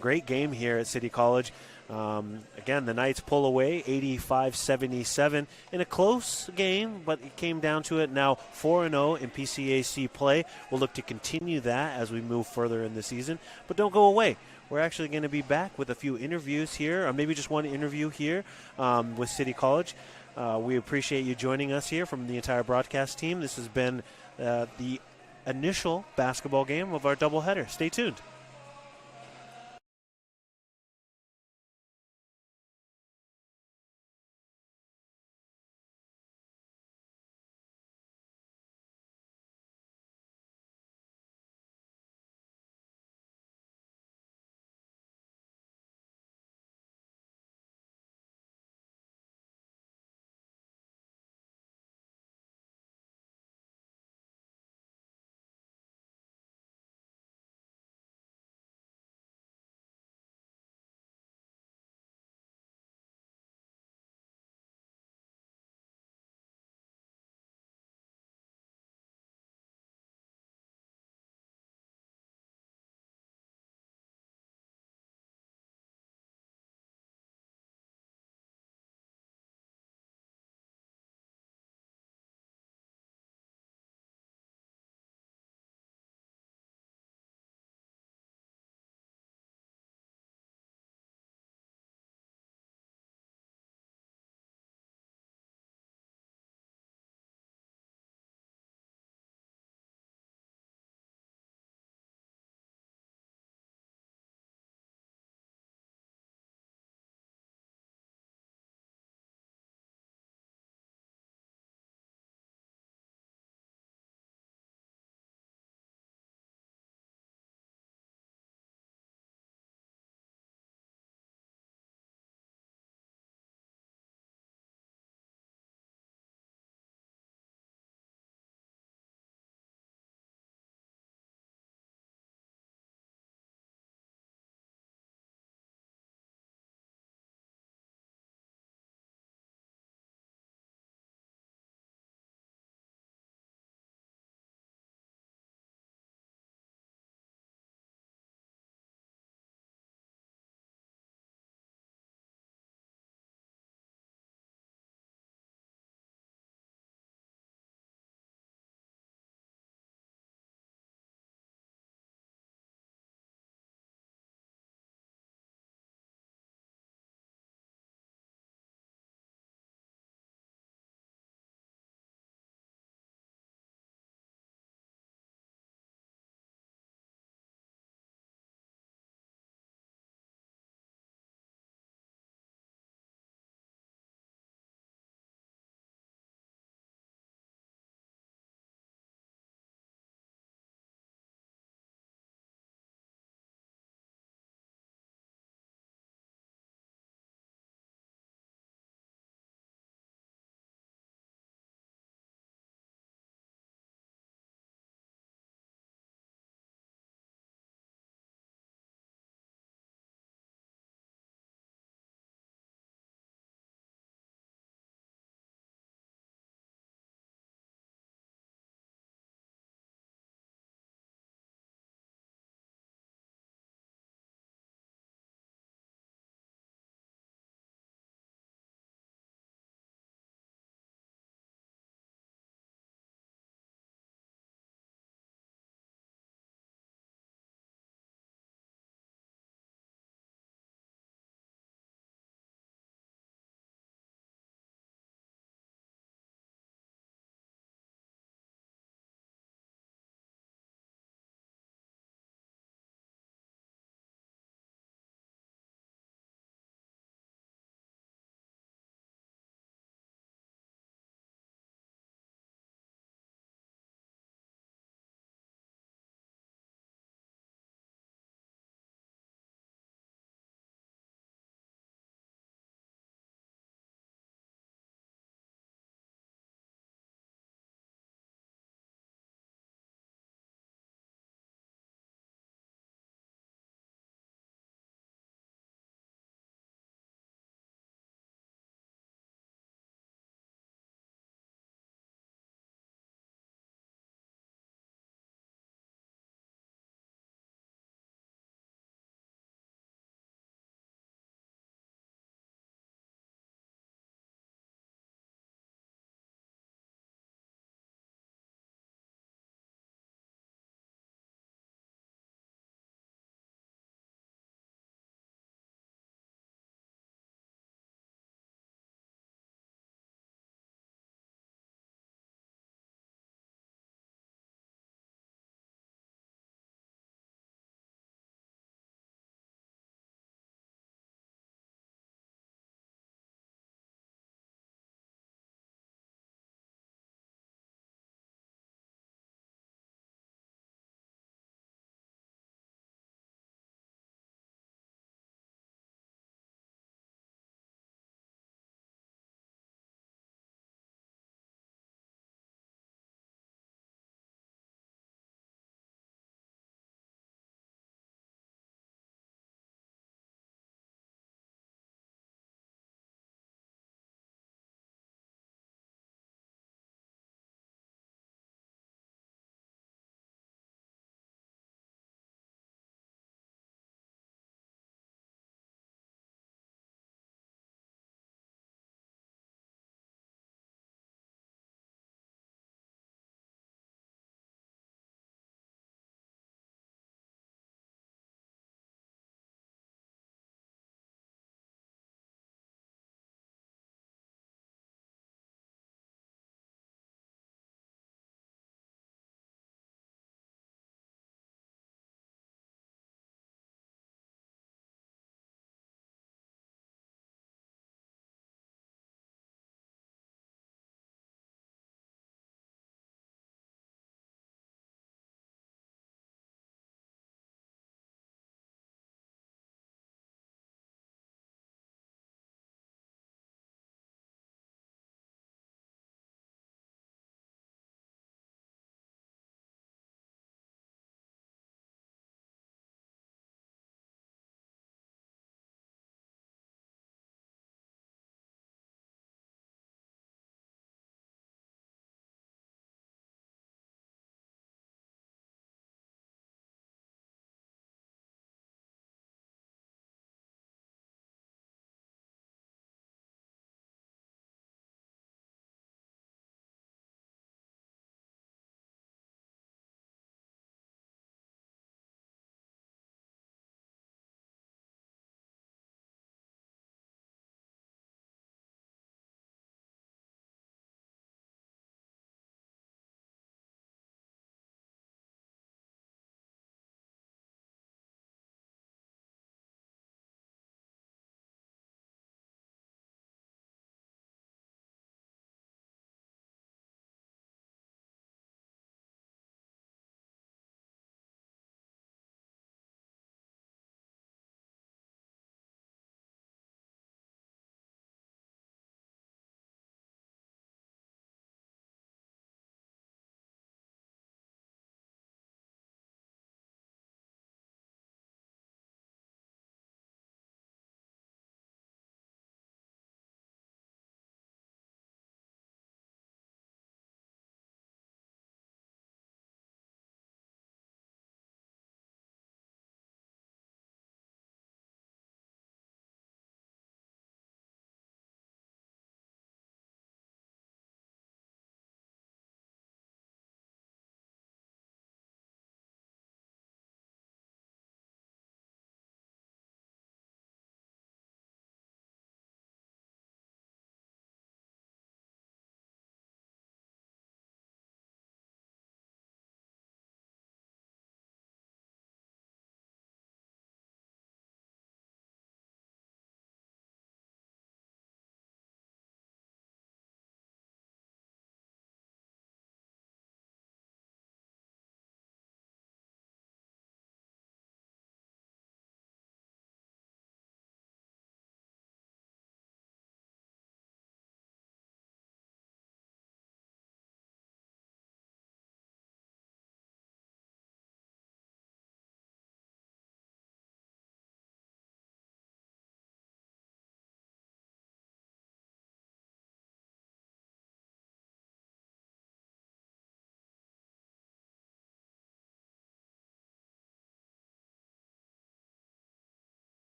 great game here at City College. Again, the Knights pull away 85-77 in a close game, but it came down to it. Now 4-0 in PCAC play. We'll look to continue that as we move further in the season. But don't go away. We're actually going to be back with a few interviews here, or maybe just one interview here with City College. We appreciate you joining us here from the entire broadcast team. This has been the initial basketball game of our doubleheader. Stay tuned.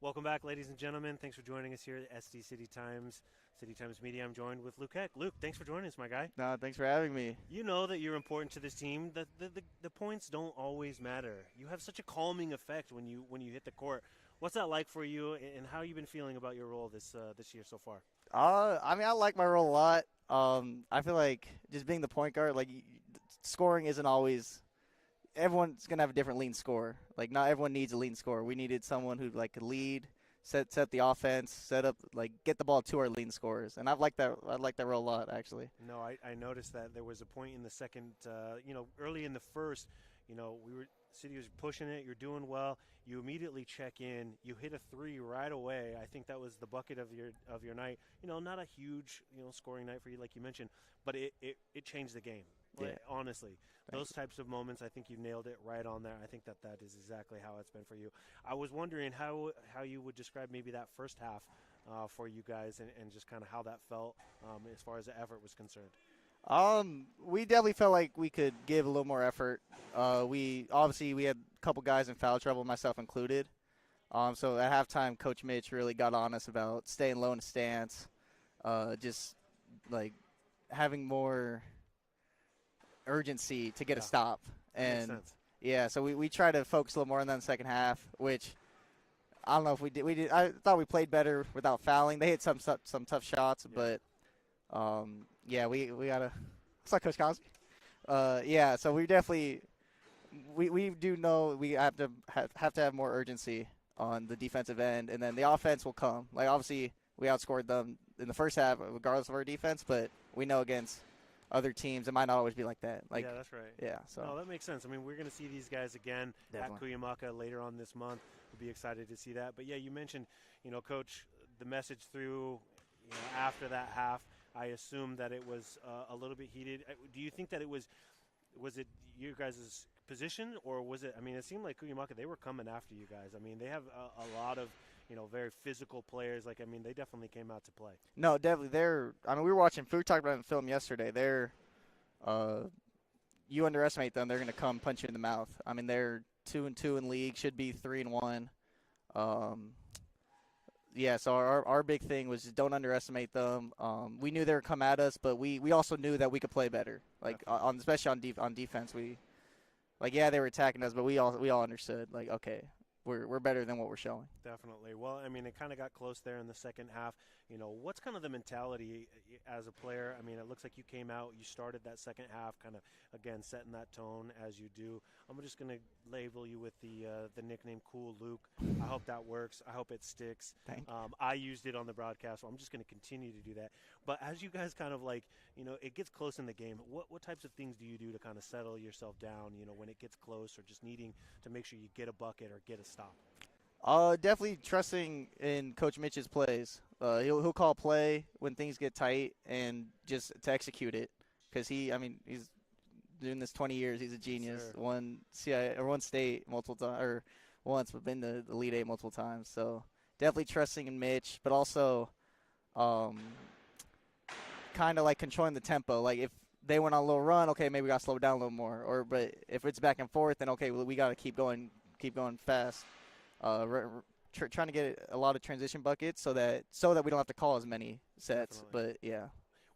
Welcome back, ladies and gentlemen. Thanks for joining us here at SD City Times Media. I'm joined with Luke Heck. Luke, thanks for joining us, my guy. No, thanks for having me. You know that you're important to this team. The points don't always matter. You have such a calming effect when you hit the court. What's that like for you, and how have you been feeling about your role this year so far? I mean, I like my role a lot. I feel like just being the point guard, like scoring isn't always. Everyone's gonna have a different lean score. Like not everyone needs a lean score. We needed someone who like could lead, set the offense, set up, like get the ball to our lean scorers. And I like that role a lot actually. No, I noticed that there was a point in the second, early in the first, City was pushing it. You're doing well. You immediately check in. You hit a three right away. I think that was the bucket of your night. Not a huge scoring night for you like you mentioned, but it changed the game. Yeah. Honestly, those types of moments, I think you nailed it right on there. I think that is exactly how it's been for you. I was wondering how you would describe maybe that first half for you guys and just kind of how that felt as far as the effort was concerned. We definitely felt like we could give a little more effort. We had a couple guys in foul trouble, myself included. So at halftime, Coach Mitch really got on us about staying low in the stance, just like having more urgency to get a stop. That makes And sense. yeah, so we try to focus a little more on that in the second half, which I don't know if we did. We did. I thought we played better without fouling. They hit some tough shots, but we gotta. It's like Coach Cosby. So we definitely we do know we have to have more urgency on the defensive end, and then the offense will come. Like obviously we outscored them in the first half, regardless of our defense, but we know against other teams it might not always be like that. Like yeah, that's right. yeah, so No, that makes sense. I mean, we're going to see these guys again Definitely. at Cuyamaca later on this month. We'll be excited to see that. But yeah, you mentioned, Coach, the message through after that half. I assume that it was a little bit heated. Do you think that it was it you guys' position, or was it? I mean, it seemed like Cuyamaca, they were coming after you guys. I mean, they have a lot of very physical players. Like, I mean, they definitely came out to play. No, definitely. We were watching. We talked about it in film yesterday. You underestimate them, they're going to come punch you in the mouth. I mean, they're 2-2 in league, should be 3-1. So our big thing was just don't underestimate them. We knew they were come at us, but we also knew that we could play better. Like especially on defense, they were attacking us, but we all understood. Like, okay, we're better than what we're showing. Definitely. Well, I mean, it kind of got close there in the second half. What's kind of the mentality as a player? I mean, it looks like you came out, you started that second half, kind of, again, setting that tone as you do. I'm just going to label you with the nickname Cool Luke. I hope that works. I hope it sticks. Thank you. I used it on the broadcast, so I'm just going to continue to do that. But as you guys kind of it gets close in the game, what types of things do you do to kind of settle yourself down, when it gets close, or just needing to make sure you get a bucket or get a stop? Definitely trusting in Coach Mitch's plays. He'll call play when things get tight and just to execute it, because he's doing this 20 years. He's a genius. Sure. Won state multiple times, or once, but been to the Elite Eight multiple times. So definitely trusting in Mitch, but also kind of like controlling the tempo. Like if they went on a little run, okay, maybe we got to slow down a little more. But if it's back and forth, then okay, well, we got to keep going fast. Trying to get a lot of transition buckets so that we don't have to call as many sets. Definitely. But yeah.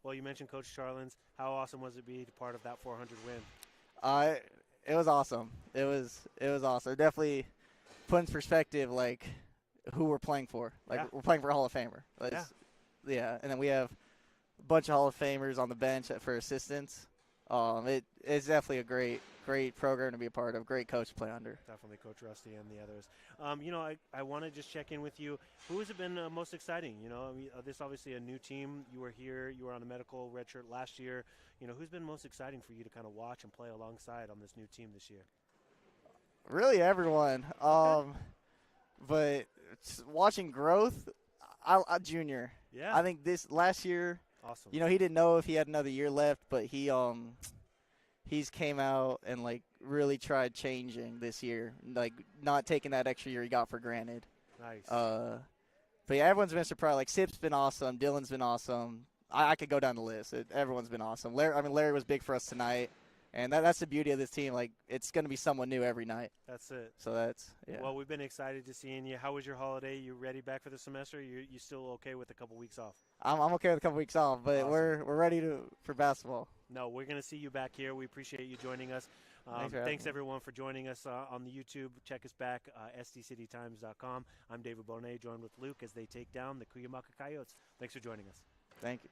Well, you mentioned Coach Charlins. How awesome was it to be part of that 400 win? It was awesome. It was awesome. It definitely put in perspective like who we're playing for. Like we're playing for a Hall of Famer. Yeah. And then we have a bunch of Hall of Famers on the bench for assistants. It's definitely a great program to be a part of. Great coach to play under. Definitely Coach Rusty and the others. I want to just check in with you. Who has it been most exciting? This is obviously a new team. You were here. You were on a medical redshirt last year. Who's been most exciting for you to kind of watch and play alongside on this new team this year? Really, everyone. But watching growth, I Junior. Yeah. I think this last year. Awesome. He didn't know if he had another year left, but he's came out and like really tried changing this year, like not taking that extra year he got for granted. Nice. But yeah, everyone's been surprised. Like Sip's been awesome, Dylan's been awesome. I could go down the list. Everyone's been awesome. Larry was big for us tonight. And that's the beauty of this team. Like, it's going to be someone new every night. That's it. So that's, yeah. Well, we've been excited to seeing you. How was your holiday? You ready back for the semester? You still okay with a couple weeks off? I'm okay with a couple weeks off, but Awesome. we're ready for basketball. No, we're going to see you back here. We appreciate you joining us. Thanks everyone for joining us on the YouTube. Check us back, sdcitytimes.com. I'm David Bohnet, joined with Luke as they take down the Cuyamaca Coyotes. Thanks for joining us. Thank you.